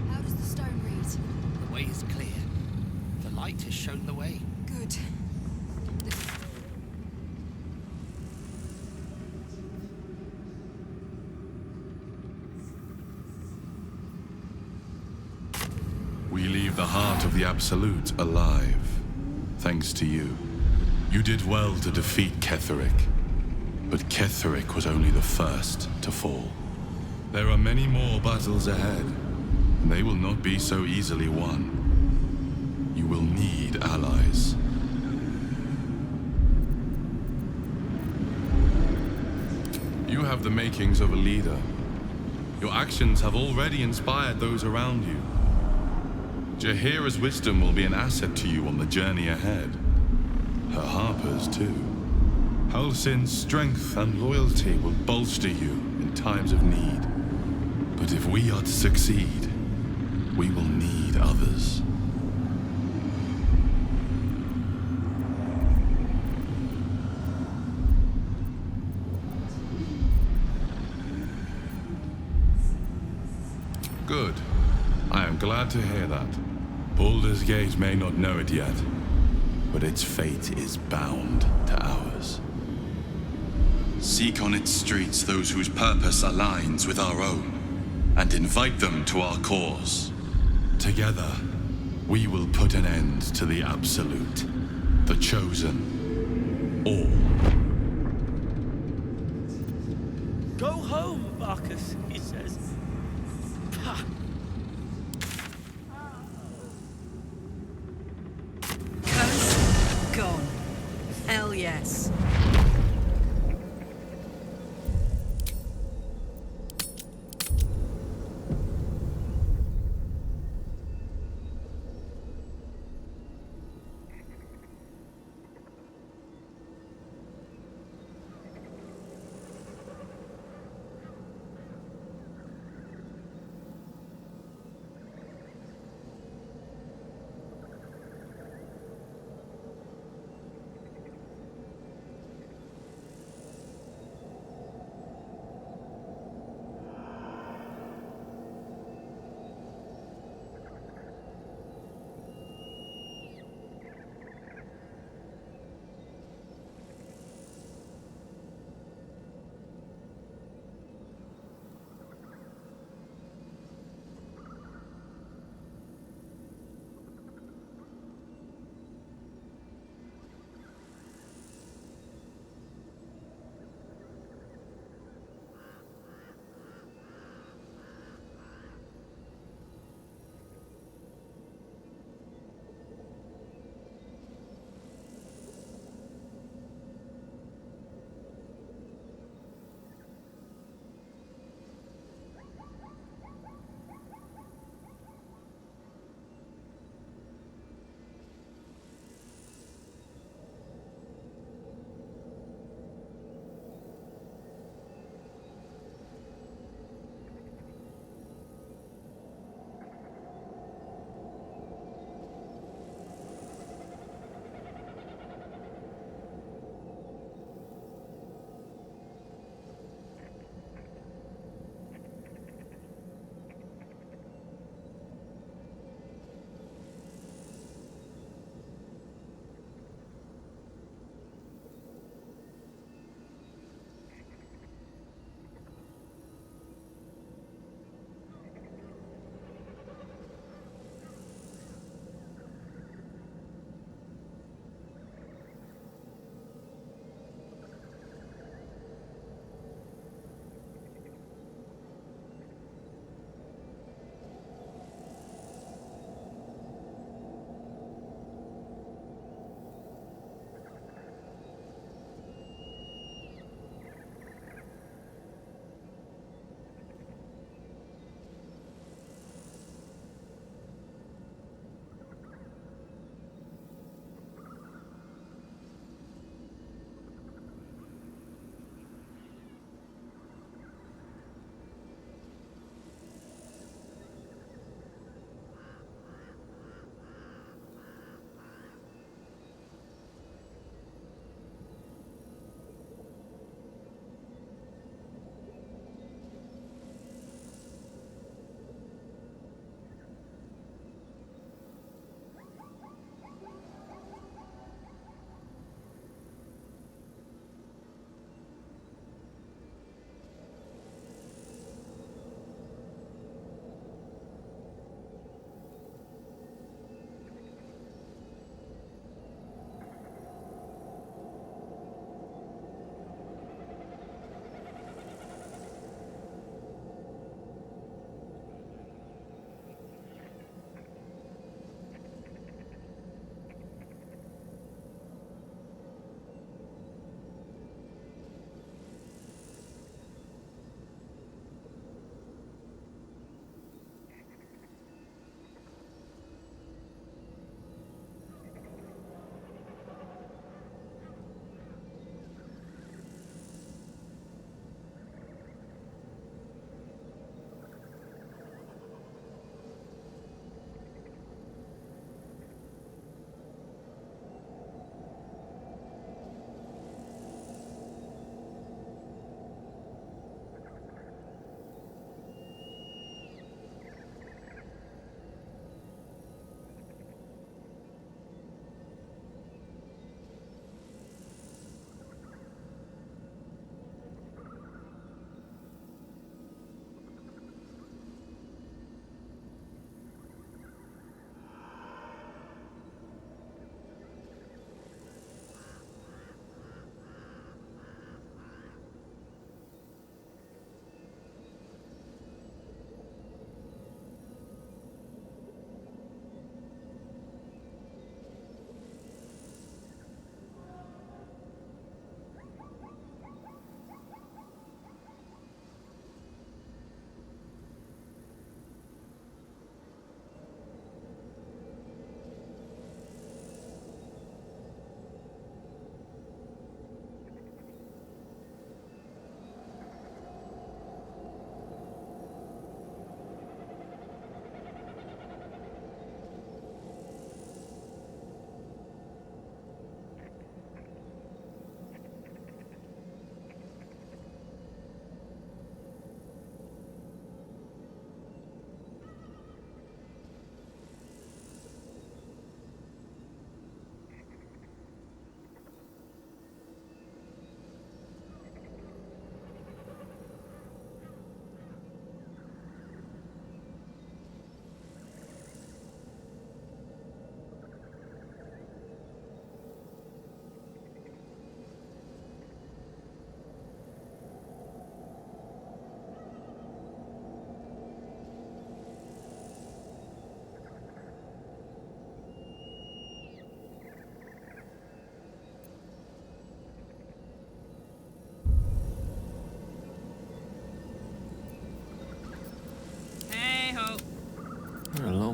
How does the stone read? The way is clear. The light has shown the way. Good. We leave the heart of the Absolute alive, thanks to you. You did well to defeat Ketheric, but Ketheric was only the first to fall. There are many more battles ahead, and they will not be so easily won. You will need allies. have the makings of a leader. Your actions have already inspired those around you. Jaheira's wisdom will be an asset to you on the journey ahead. Her Harper's too. Halsin's strength and loyalty will bolster you in times of need. But if we are to succeed, we will need others. Good. I am glad to hear that. Baldur's Gate may not know it yet, but its fate is bound to ours. Seek on its streets those whose purpose aligns with our own, and invite them to our cause. Together, we will put an end to the Absolute, the Chosen, all. Go home, Marcus, he says. Pah. Curse gone. Hell yes.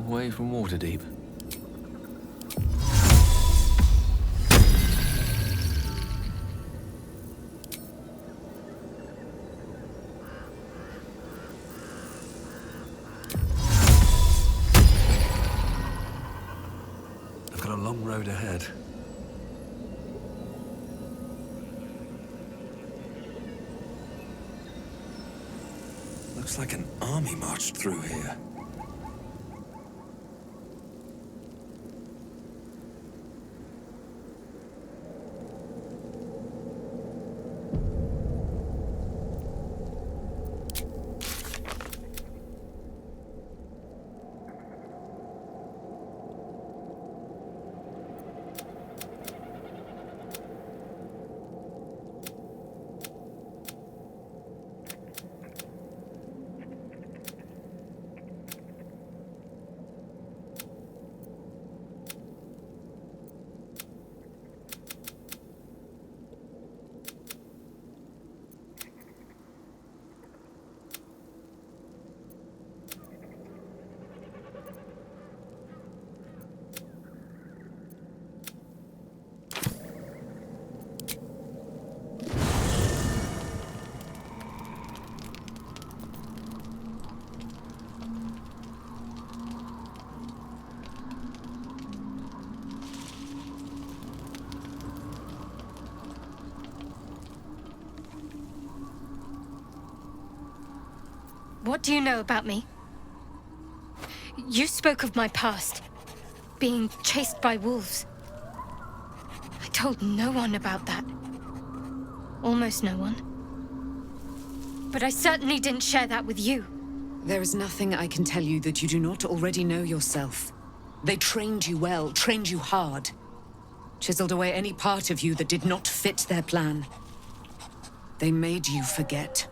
long way from Waterdeep. I've got a long road ahead. Looks like an army marched through here. What do you know about me? You spoke of my past, being chased by wolves. I told no one about that. Almost no one. But I certainly didn't share that with you. There is nothing I can tell you that you do not already know yourself. They trained you well, trained you hard. Chiseled away any part of you that did not fit their plan. They made you forget.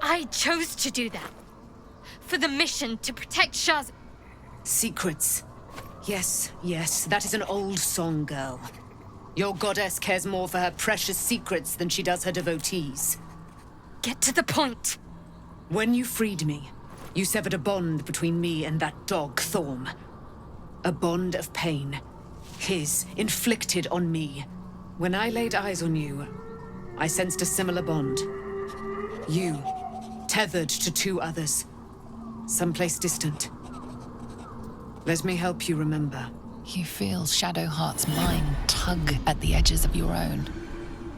I chose to do that. For the mission to protect Shah's... Secrets. Yes, yes, that is an old song, girl. Your goddess cares more for her precious secrets than she does her devotees. Get to the point. When you freed me, you severed a bond between me and that dog, Thorm. A bond of pain. His, inflicted on me. When I laid eyes on you, I sensed a similar bond. You, tethered to two others. Someplace distant. Let me help you remember. You feel Shadowheart's mind tug at the edges of your own.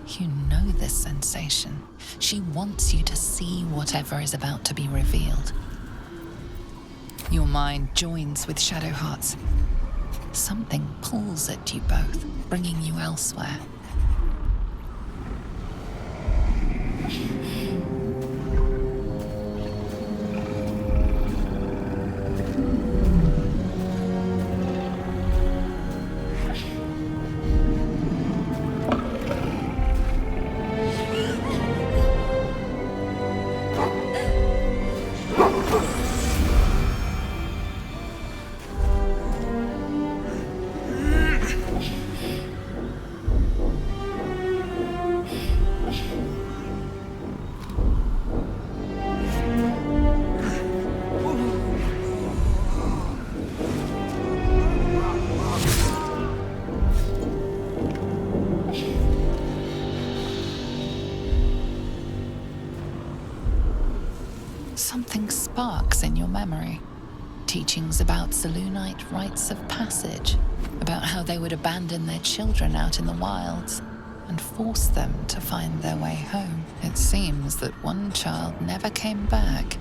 You know this sensation. She wants you to see whatever is about to be revealed. Your mind joins with Shadowheart's. Something pulls at you both, bringing you elsewhere. Something sparks in your memory. Teachings about Selûnite rites of passage, about how they would abandon their children out in the wilds and force them to find their way home. It seems that one child never came back.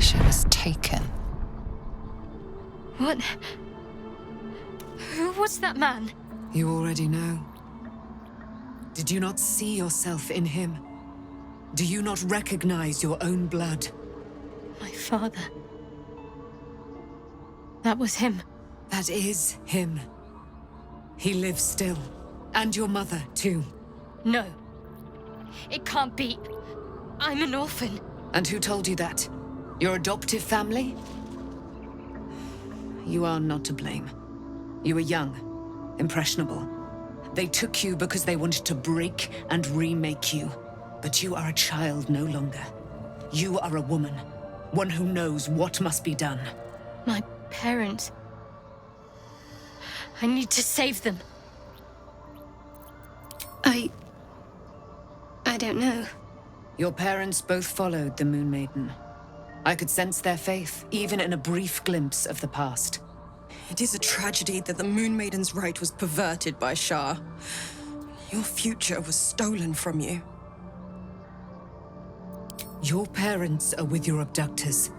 She was taken. What? Who was that man? You already know. Did you not see yourself in him? Do you not recognize your own blood? My father. That was him. That is him. He lives still. And your mother, too. No. It can't be. I'm an orphan. And who told you that? Your adoptive family? You are not to blame. You were young, impressionable. They took you because they wanted to break and remake you. But you are a child no longer. You are a woman. One who knows what must be done. My parents. I need to save them. I don't know. Your parents both followed the Moon Maiden. I could sense their faith, even in a brief glimpse of the past. It is a tragedy that the Moon Maiden's right was perverted by Shah. Your future was stolen from you. Your parents are with your abductors.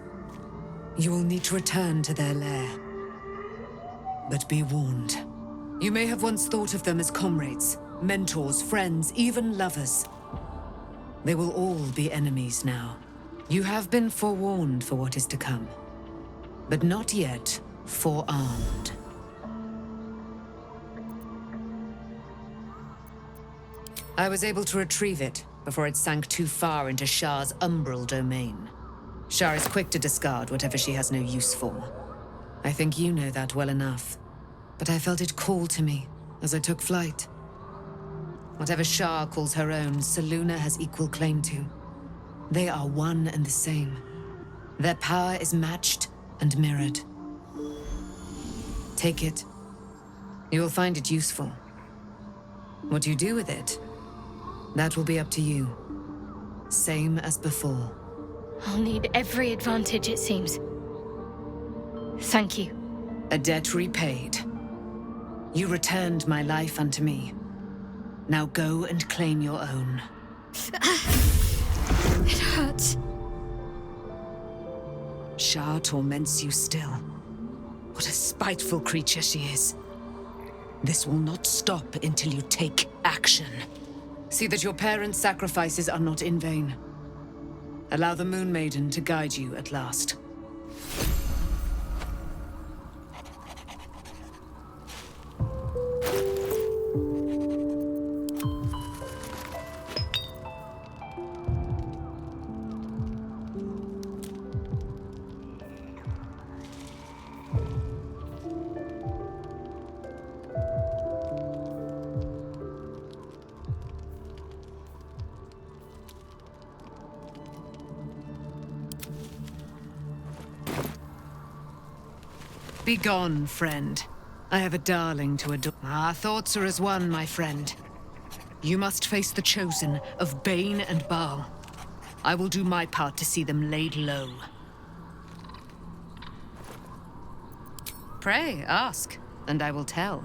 You will need to return to their lair. But be warned. You may have once thought of them as comrades, mentors, friends, even lovers. They will all be enemies now. You have been forewarned for what is to come, but not yet forearmed. I was able to retrieve it before it sank too far into Shah's umbral domain. Shah is quick to discard whatever she has no use for. I think you know that well enough, but I felt it call to me as I took flight. Whatever Shah calls her own, Selûne has equal claim to. They are one and the same. Their power is matched and mirrored. Take it. You will find it useful. What you do with it, that will be up to you. Same as before. I'll need every advantage, it seems. Thank you. A debt repaid. You returned my life unto me. Now go and claim your own. It hurts. Shah torments you still. What a spiteful creature she is. This will not stop until you take action. See that your parents' sacrifices are not in vain. Allow the Moon Maiden to guide you at last. Be gone, friend. I have a darling to adore. Our thoughts are as one, my friend. You must face the chosen of Bane and Baal. I will do my part to see them laid low. Pray, ask, and I will tell.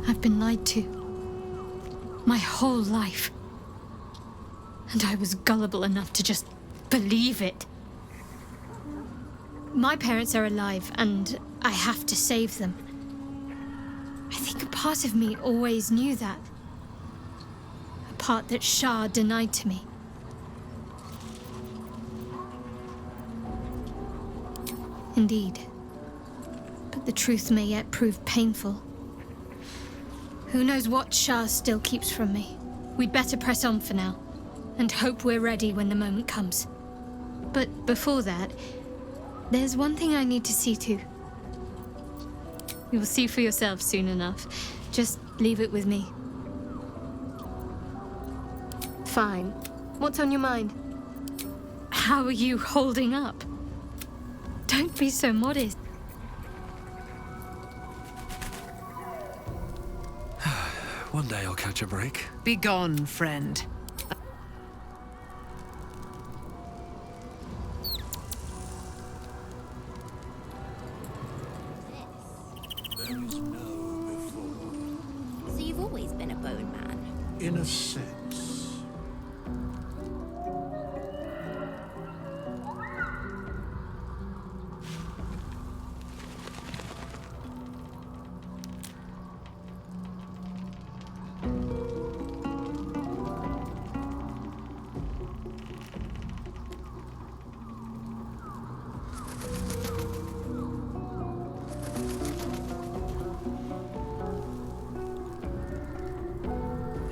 I've been lied to. My whole life. And I was gullible enough to just believe it. My parents are alive, and I have to save them. I think a part of me always knew that. A part that Shah denied to me. Indeed. But the truth may yet prove painful. Who knows what Shah still keeps from me? We'd better press on for now, and hope we're ready when the moment comes. But before that, there's one thing I need to see to. You'll see for yourself soon enough. Just leave it with me. Fine. What's on your mind? How are you holding up? Don't be so modest. One day I'll catch a break. Be gone, friend. in a sense.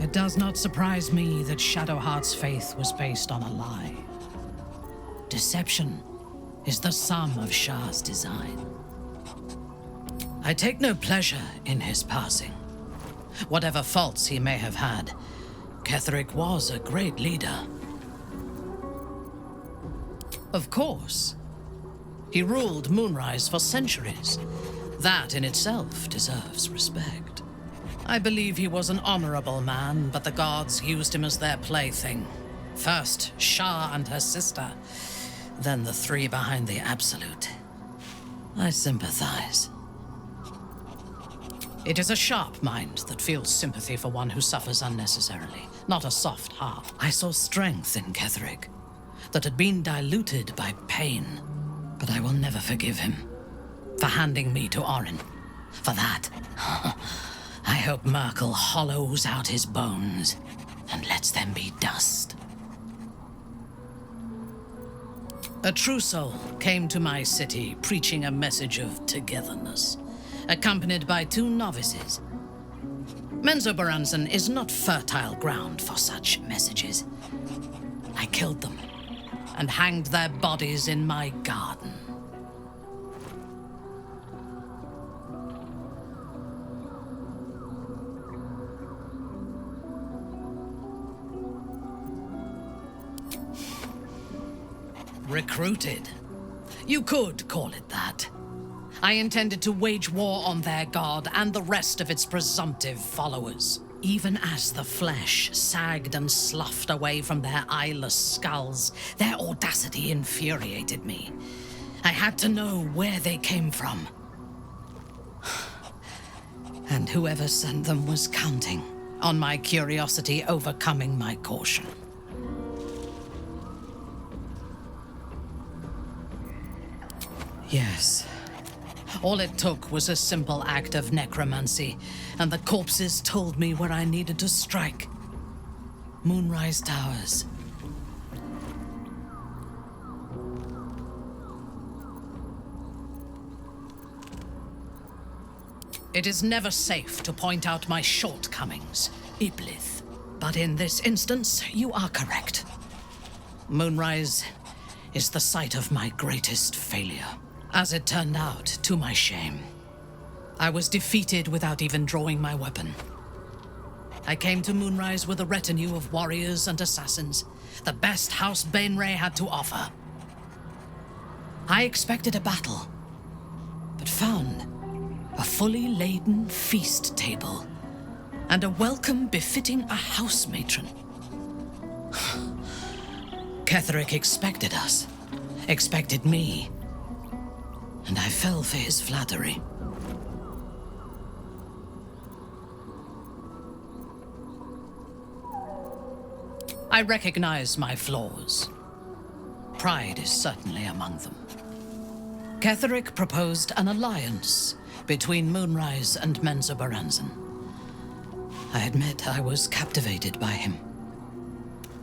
It does not surprise me that Shadowheart's faith was based on a lie. Deception is the sum of Shah's design. I take no pleasure in his passing. Whatever faults he may have had, Ketheric was a great leader. Of course, he ruled Moonrise for centuries. That in itself deserves respect. I believe he was an honorable man, but the gods used him as their plaything. First, Shah and her sister, then the three behind the Absolute. I sympathize. It is a sharp mind that feels sympathy for one who suffers unnecessarily, not a soft heart. I saw strength in Ketheric that had been diluted by pain, but I will never forgive him for handing me to Orin. For that, I hope Merkel hollows out his bones and lets them be dust. A true soul came to my city preaching a message of togetherness, accompanied by 2 novices. Menzoberranzan is not fertile ground for such messages. I killed them and hanged their bodies in my garden. Recruited. You could call it that. I intended to wage war on their god and the rest of its presumptive followers. Even as the flesh sagged and sloughed away from their eyeless skulls, their audacity infuriated me. I had to know where they came from. And whoever sent them was counting on my curiosity overcoming my caution. Yes. All it took was a simple act of necromancy, and the corpses told me where I needed to strike. Moonrise Towers. It is never safe to point out my shortcomings, Iblith. But in this instance, you are correct. Moonrise is the site of my greatest failure. As it turned out, to my shame, I was defeated without even drawing my weapon. I came to Moonrise with a retinue of warriors and assassins, the best House Bainray had to offer. I expected a battle, but found a fully laden feast table and a welcome befitting a house matron. Ketheric expected us, expected me, and I fell for his flattery. I recognize my flaws. Pride is certainly among them. Ketheric proposed an alliance between Moonrise and Menzoberranzan. I admit I was captivated by him.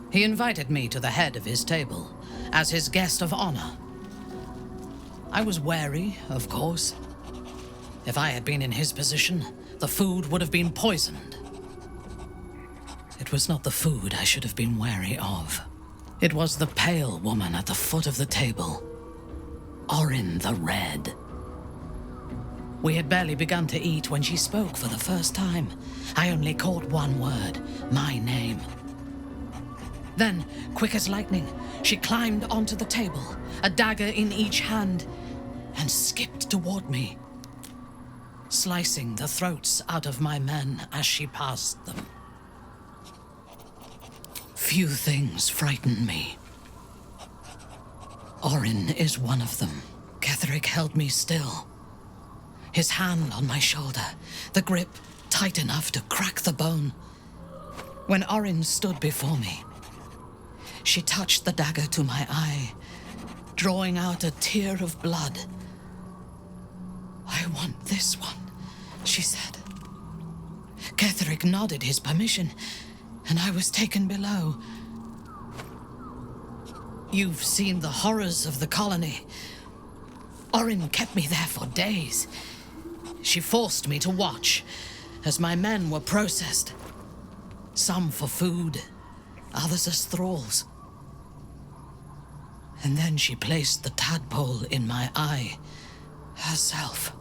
He invited me to the head of his table as his guest of honor. I was wary, of course. If I had been in his position, the food would have been poisoned. It was not the food I should have been wary of. It was the pale woman at the foot of the table. Orin the Red. We had barely begun to eat when she spoke for the first time. I only caught one word, my name. Then, quick as lightning, she climbed onto the table, a dagger in each hand, and skipped toward me, slicing the throats out of my men as she passed them. Few things frighten me. Orin is one of them. Ketheric held me still, his hand on my shoulder, the grip tight enough to crack the bone. When Orin stood before me, she touched the dagger to my eye, drawing out a tear of blood. "I want this one," she said. Ketherick nodded his permission, and I was taken below. You've seen the horrors of the colony. Orin kept me there for days. She forced me to watch as my men were processed. Some for food, others as thralls. And then she placed the tadpole in my eye herself.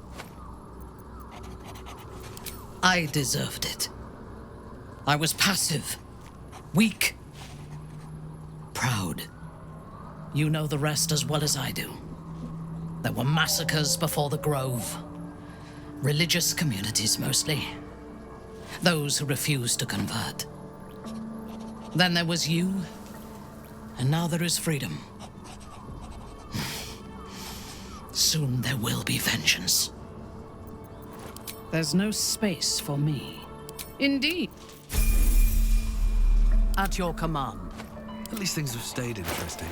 I deserved it. I was passive, weak, proud. You know the rest as well as I do. There were massacres before the Grove. Religious communities mostly. Those who refused to convert. Then there was you, and now there is freedom. Soon there will be vengeance. There's no space for me. Indeed. At your command. At least things have stayed interesting.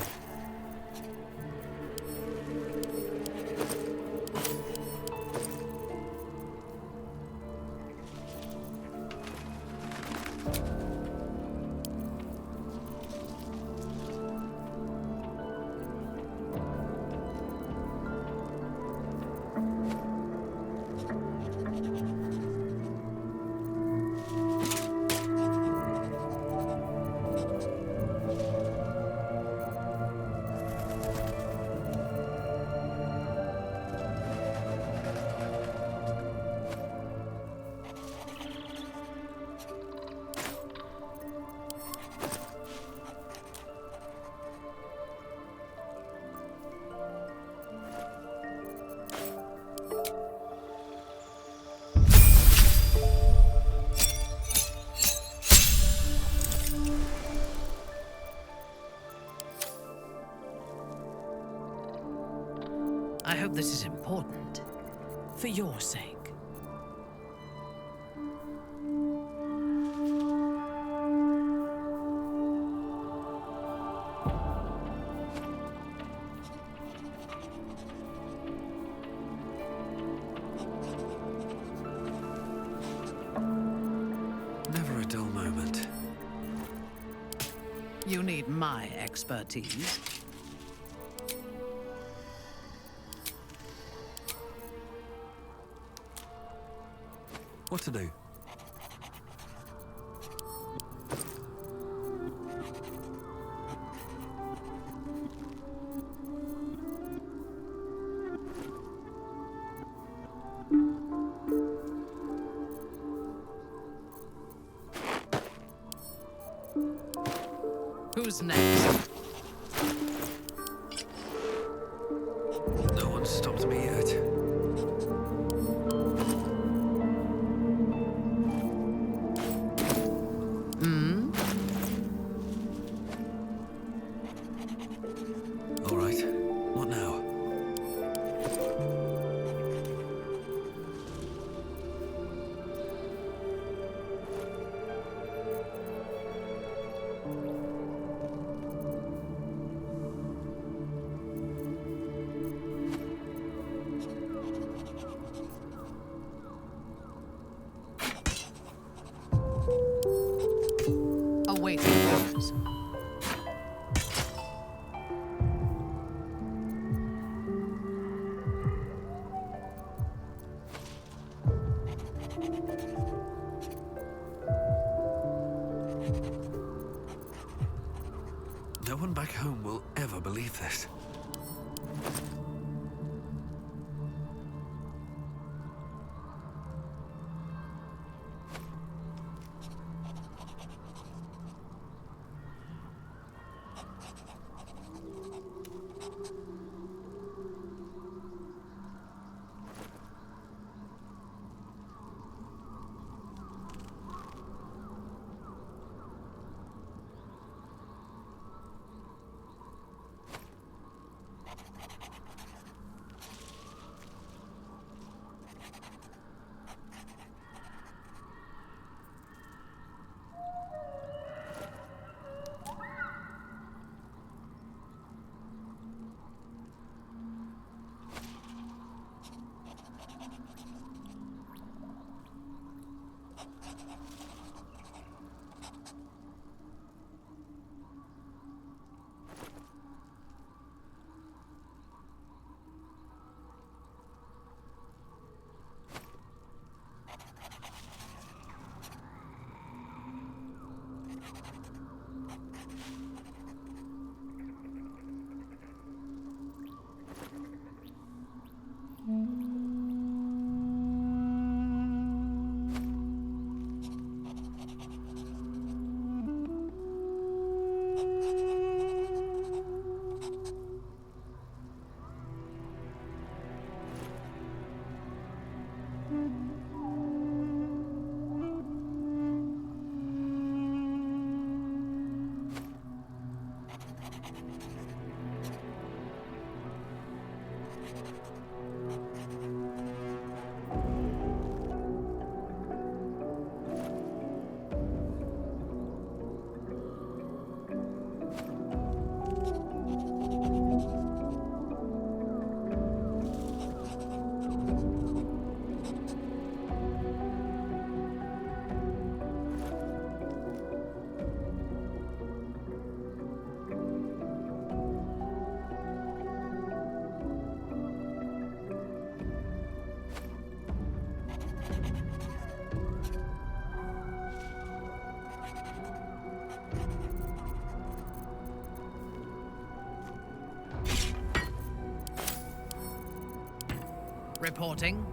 I hope this is important. For your sake. Never a dull moment. You need my expertise. What to do? Who's next? No one stopped me yet. All right. What now? Awaiting orders. No one back home will ever believe this. Reporting.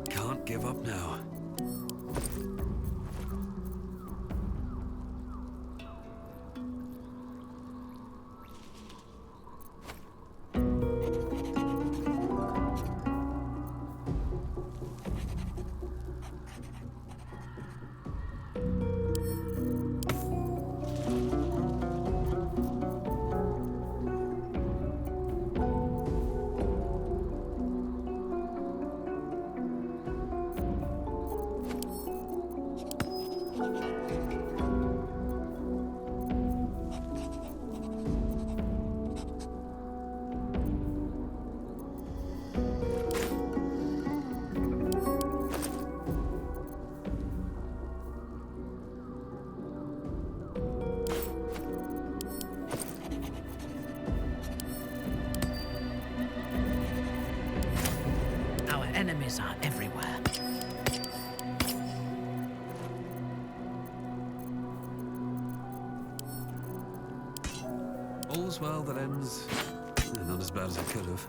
Can't give up now. Our enemies are everywhere. All's well that ends. Not as bad as it could have.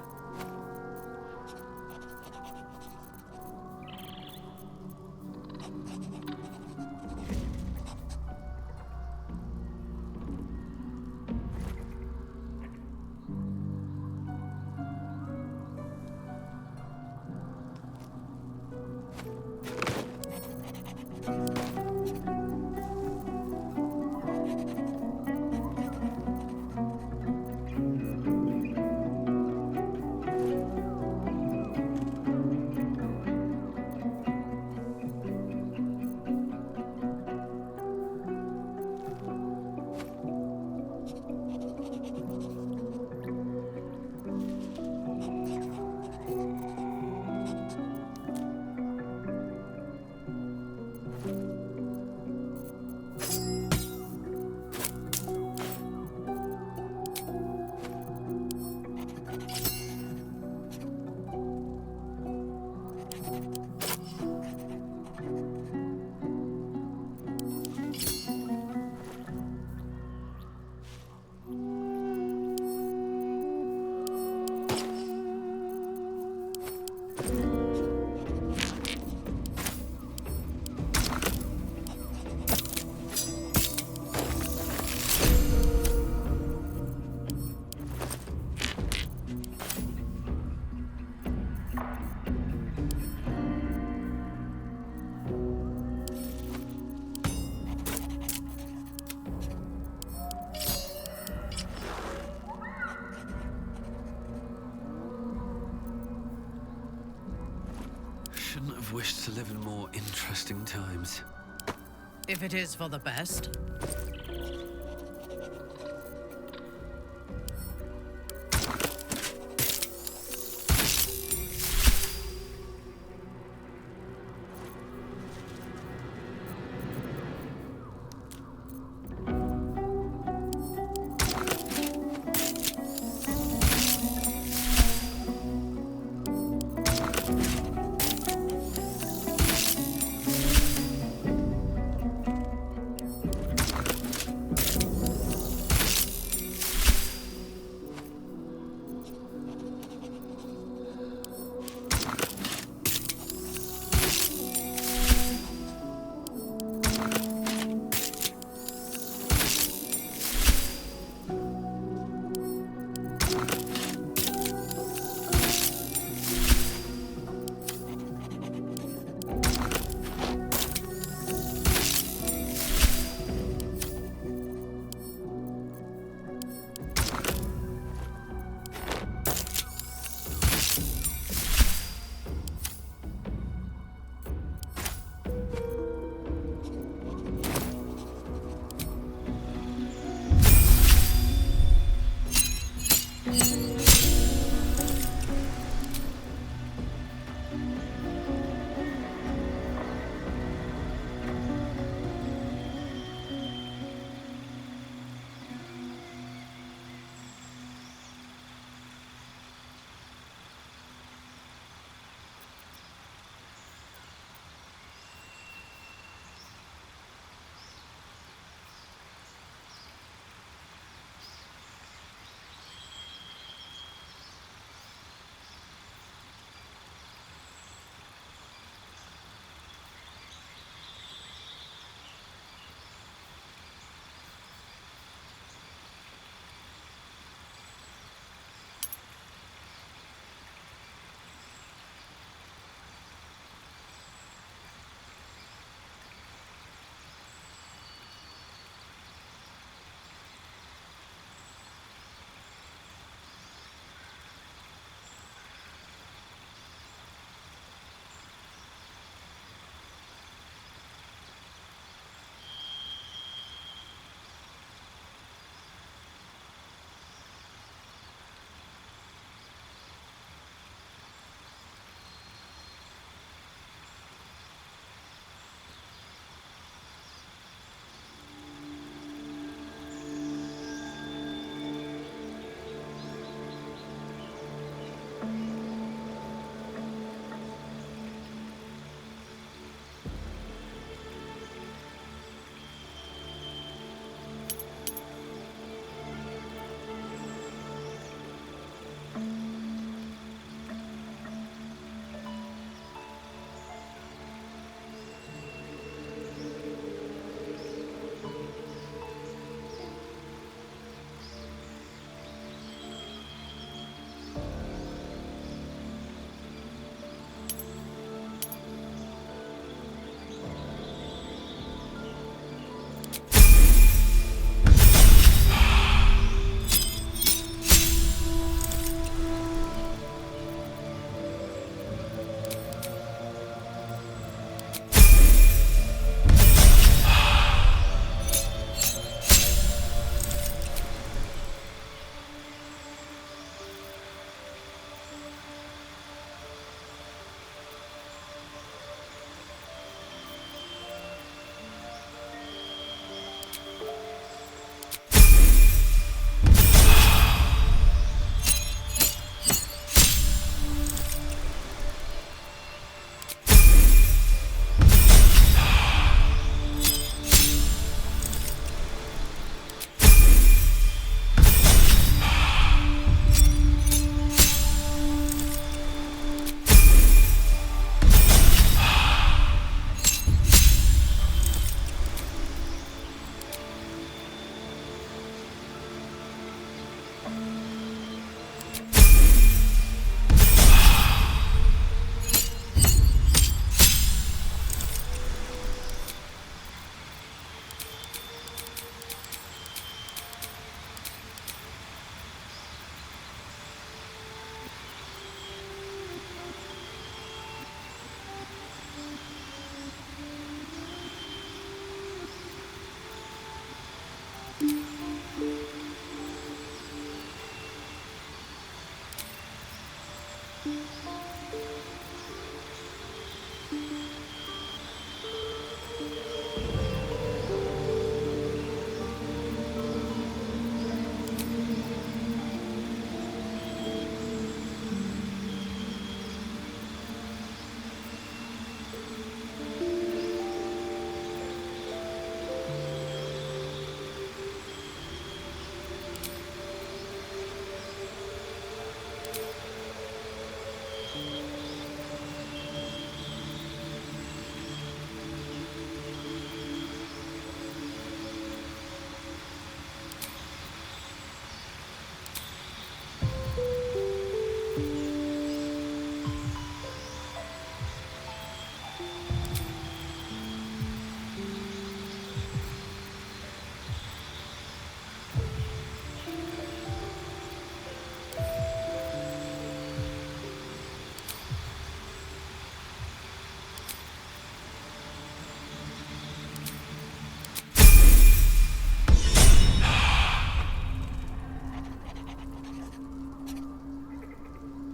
Shouldn't have wished to live in more interesting times. If it is for the best.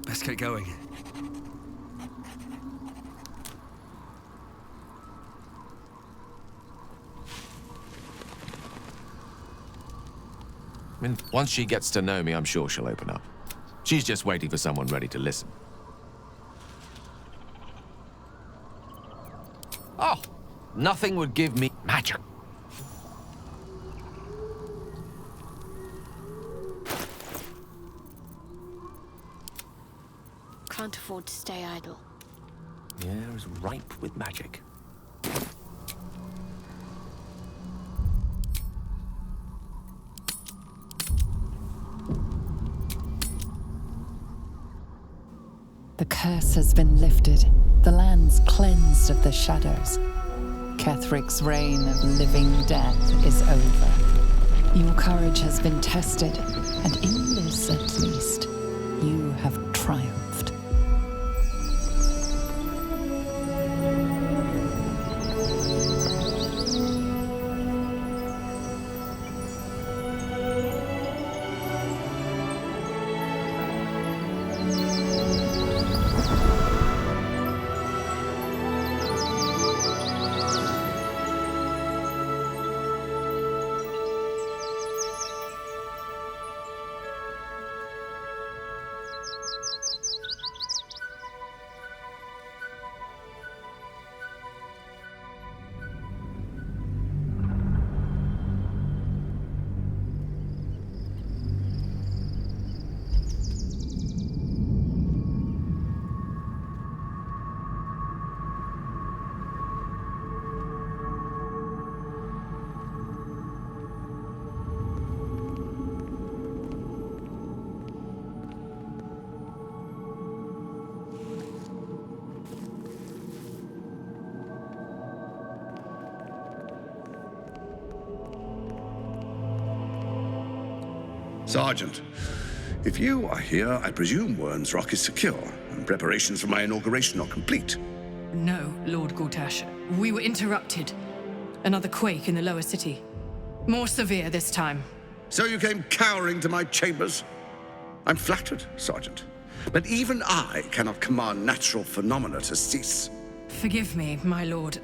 Let's get going. I mean, once she gets to know me, I'm sure she'll open up. She's just waiting for someone ready to listen. Oh, nothing would give me magic. Can't afford to stay idle. The air is ripe with magic. The curse has been lifted, the land's cleansed of the shadows. Kethric's reign of living death is over. Your courage has been tested, and in this at least, you have triumphed. Sergeant, if you are here, I presume Wern's Rock is secure, and preparations for my inauguration are complete. No, Lord Gortash. We were interrupted. Another quake in the lower city. More severe this time. So you came cowering to my chambers? I'm flattered, Sergeant. But even I cannot command natural phenomena to cease. Forgive me, my lord,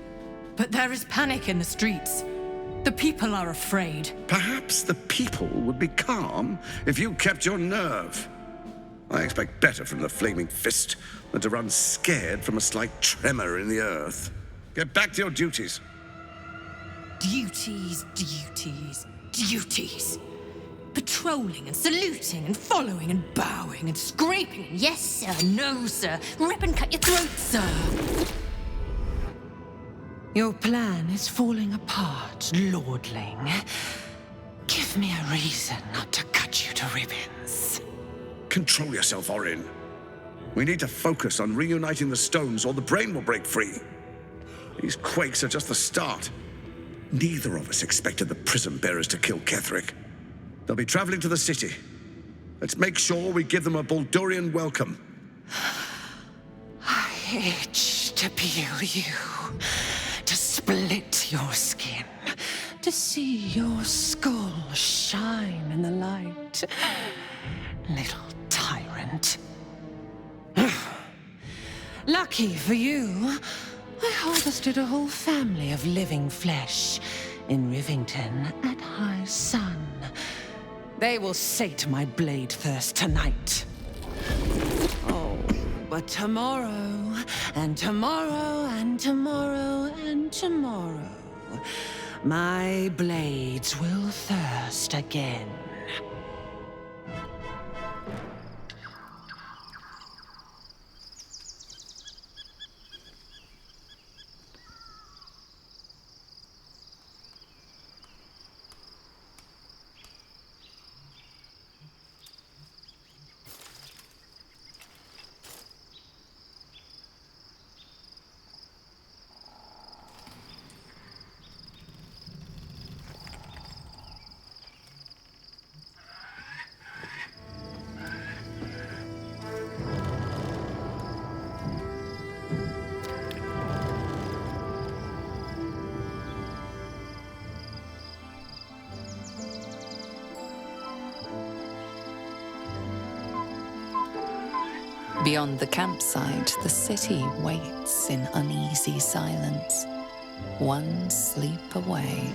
but there is panic in the streets. The people are afraid. Perhaps the people would be calm if you kept your nerve. I expect better from the Flaming Fist than to run scared from a slight tremor in the earth. Get back to your duties. Duties, duties, duties. Patrolling and saluting and following and bowing and scraping. Yes, sir. No, sir. Rip and cut your throat, sir. Your plan is falling apart, lordling. Give me a reason not to cut you to ribbons. Control yourself, Orin. We need to focus on reuniting the stones or the brain will break free. These quakes are just the start. Neither of us expected the prison bearers to kill Ketheric. They'll be traveling to the city. Let's make sure we give them a Baldurian welcome. I itch to peel you, to split your skin, to see your skull shine in the light. Little tyrant. Lucky for you, I harvested a whole family of living flesh in Rivington at high sun. They will sate my blade thirst tonight. Oh, but tomorrow, and tomorrow, and tomorrow, and tomorrow, my blades will thirst again. Beyond the campsite, the city waits in uneasy silence, one sleep away.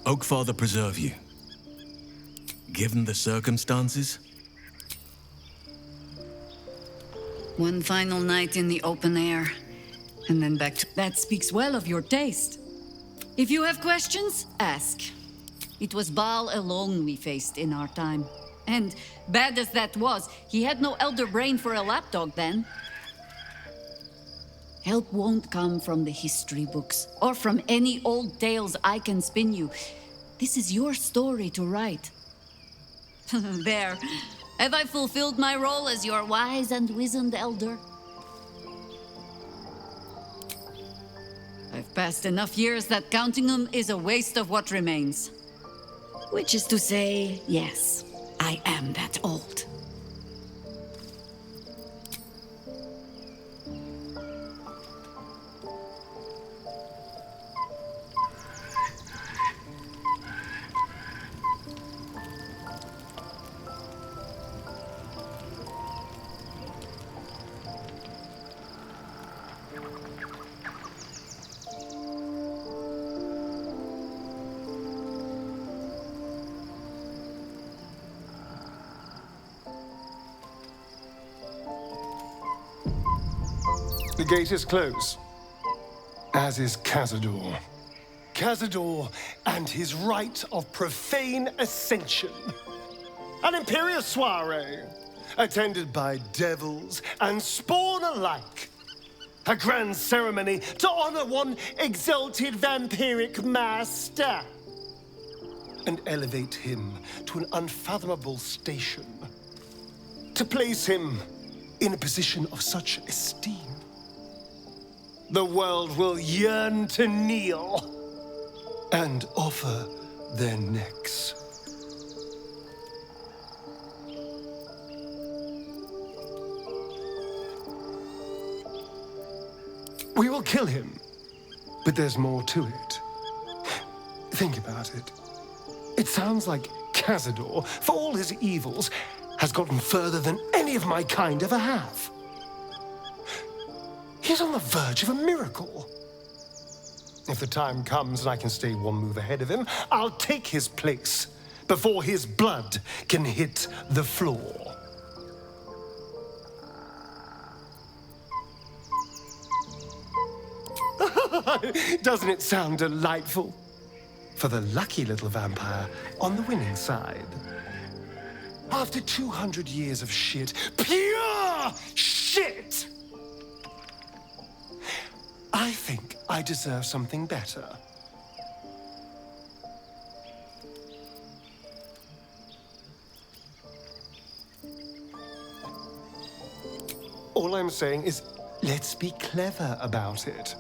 Oakfather preserve you. Given the circumstances? One final night in the open air, and then back to... That speaks well of your taste. If you have questions, ask. It was Baal alone we faced in our time. And, bad as that was, he had no elder brain for a lapdog then. Help won't come from the history books, or from any old tales I can spin you. This is your story to write. There. Have I fulfilled my role as your wise and wizened elder? I've passed enough years that counting them is a waste of what remains. Which is to say, yes, I am that old. The gate is closed, as is Cazador. Cazador and his rite of profane ascension. An imperial soiree, attended by devils and spawn alike. A grand ceremony to honor one exalted vampiric master. And elevate him to an unfathomable station. To place him in a position of such esteem. The world will yearn to kneel and offer their necks. We will kill him, but there's more to it. Think about it. It sounds like Cazador, for all his evils, has gotten further than any of my kind ever have. He's on the verge of a miracle. If the time comes and I can stay one move ahead of him, I'll take his place before his blood can hit the floor. Doesn't it sound delightful? For the lucky little vampire on the winning side. After 200 years of shit, pure shit! I think I deserve something better. All I'm saying is, let's be clever about it.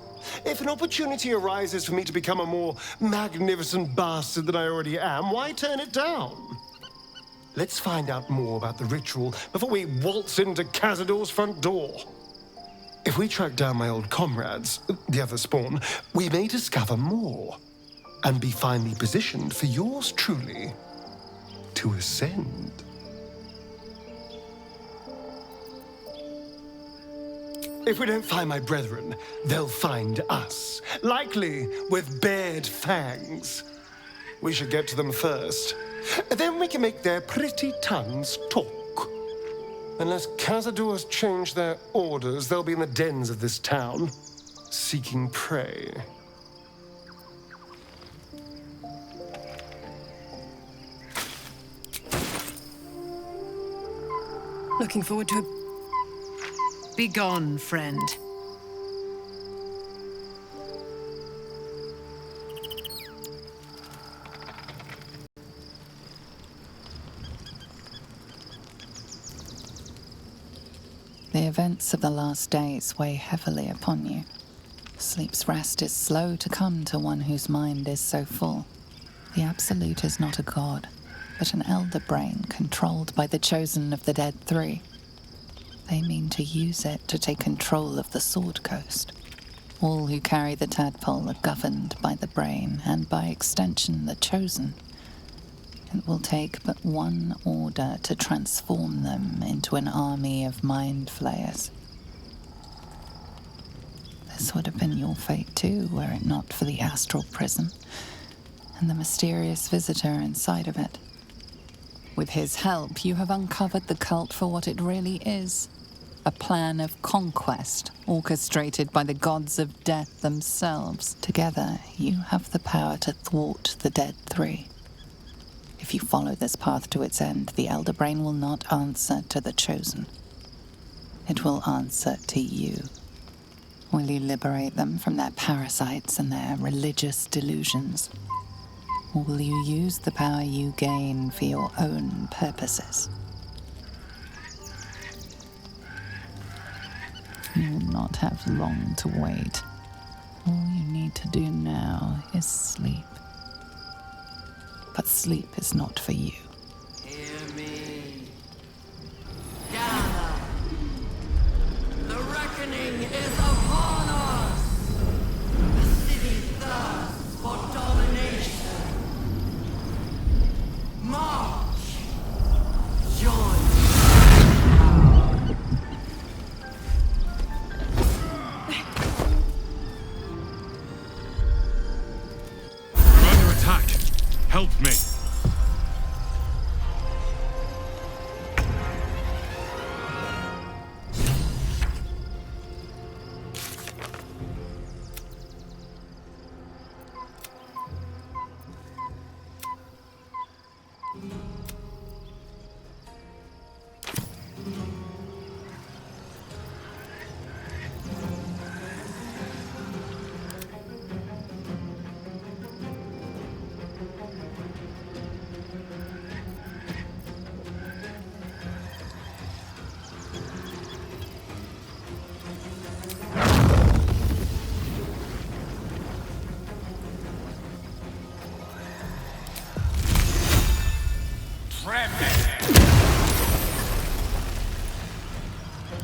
If an opportunity arises for me to become a more magnificent bastard than I already am, why turn it down? Let's find out more about the ritual before we waltz into Cazador's front door. If we track down my old comrades, the other spawn, we may discover more and be finally positioned for yours truly to ascend. If we don't find my brethren, they'll find us, likely with bared fangs. We should get to them first. Then we can make their pretty tongues talk. Unless Cazador has changed their orders, they'll be in the dens of this town, seeking prey. Looking forward to a... Be gone, friend. The events of the last days weigh heavily upon you. Sleep's rest is slow to come to one whose mind is so full. The Absolute is not a god, but an elder brain controlled by the chosen of the Dead Three. They mean to use it to take control of the Sword Coast. All who carry the tadpole are governed by the brain, and by extension the chosen. It will take but one order to transform them into an army of mind flayers. This would have been your fate too, were it not for the astral prison and the mysterious visitor inside of it. With his help, you have uncovered the cult for what it really is. A plan of conquest orchestrated by the gods of death themselves. Together, you have the power to thwart the Dead Three. If you follow this path to its end, the Elder Brain will not answer to the Chosen. It will answer to you. Will you liberate them from their parasites and their religious delusions? Or will you use the power you gain for your own purposes? You will not have long to wait. All you need to do now is sleep. But sleep is not for you. Hear me. Gather. The reckoning is upon us. The city thirsts for domination. March. Join. Help me!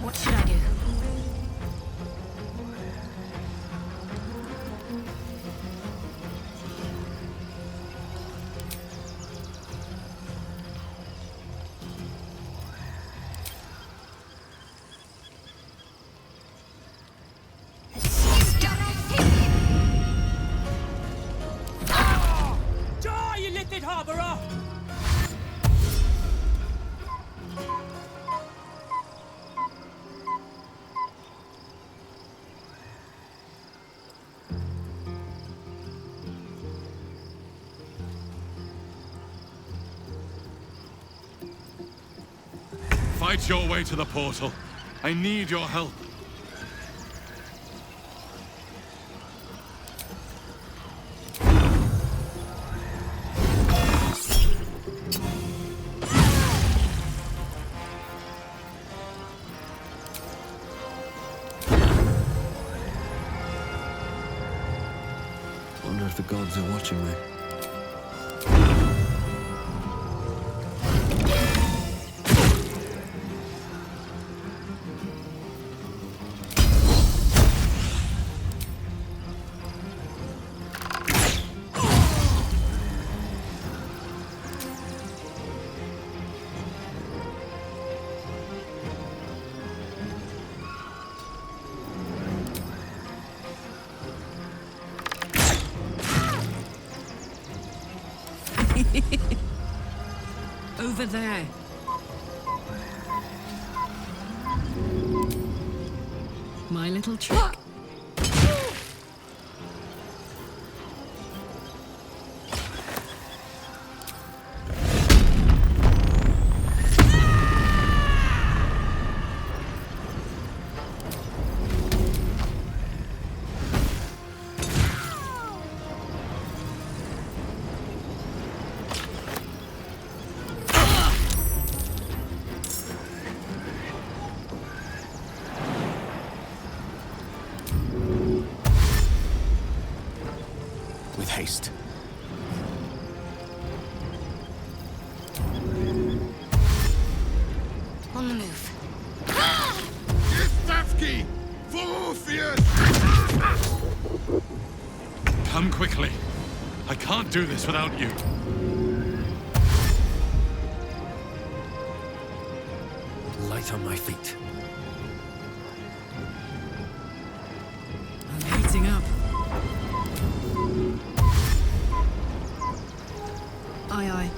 What should I do? Die, you little harborer! Fight your way to the portal. I need your help. Wonder if the gods are watching me. Over there. My little trick. With haste. On the move. Come quickly. I can't do this without you. Light on my feet. I'm heating up. Aye, aye.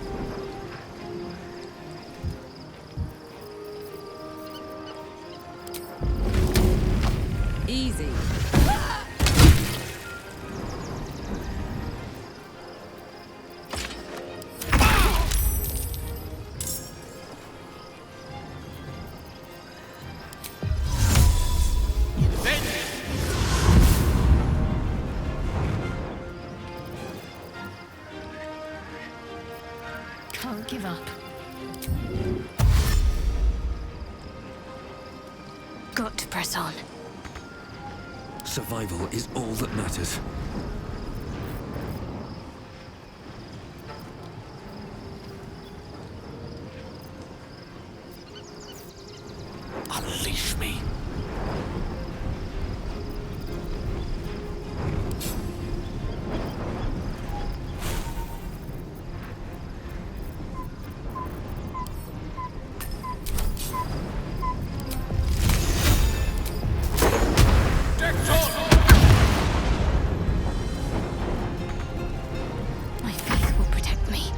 Easy. Can't give up. Got to press on. Survival is all that matters. Unleash me. My faith will protect me.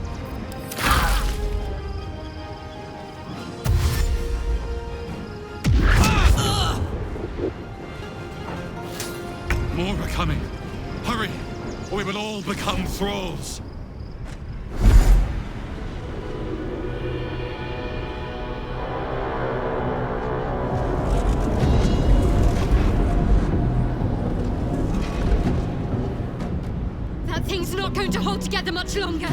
More are coming. Hurry, or we will all become thralls. That thing's not going to hold together much longer.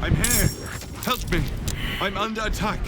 I'm here. Help me. I'm under attack.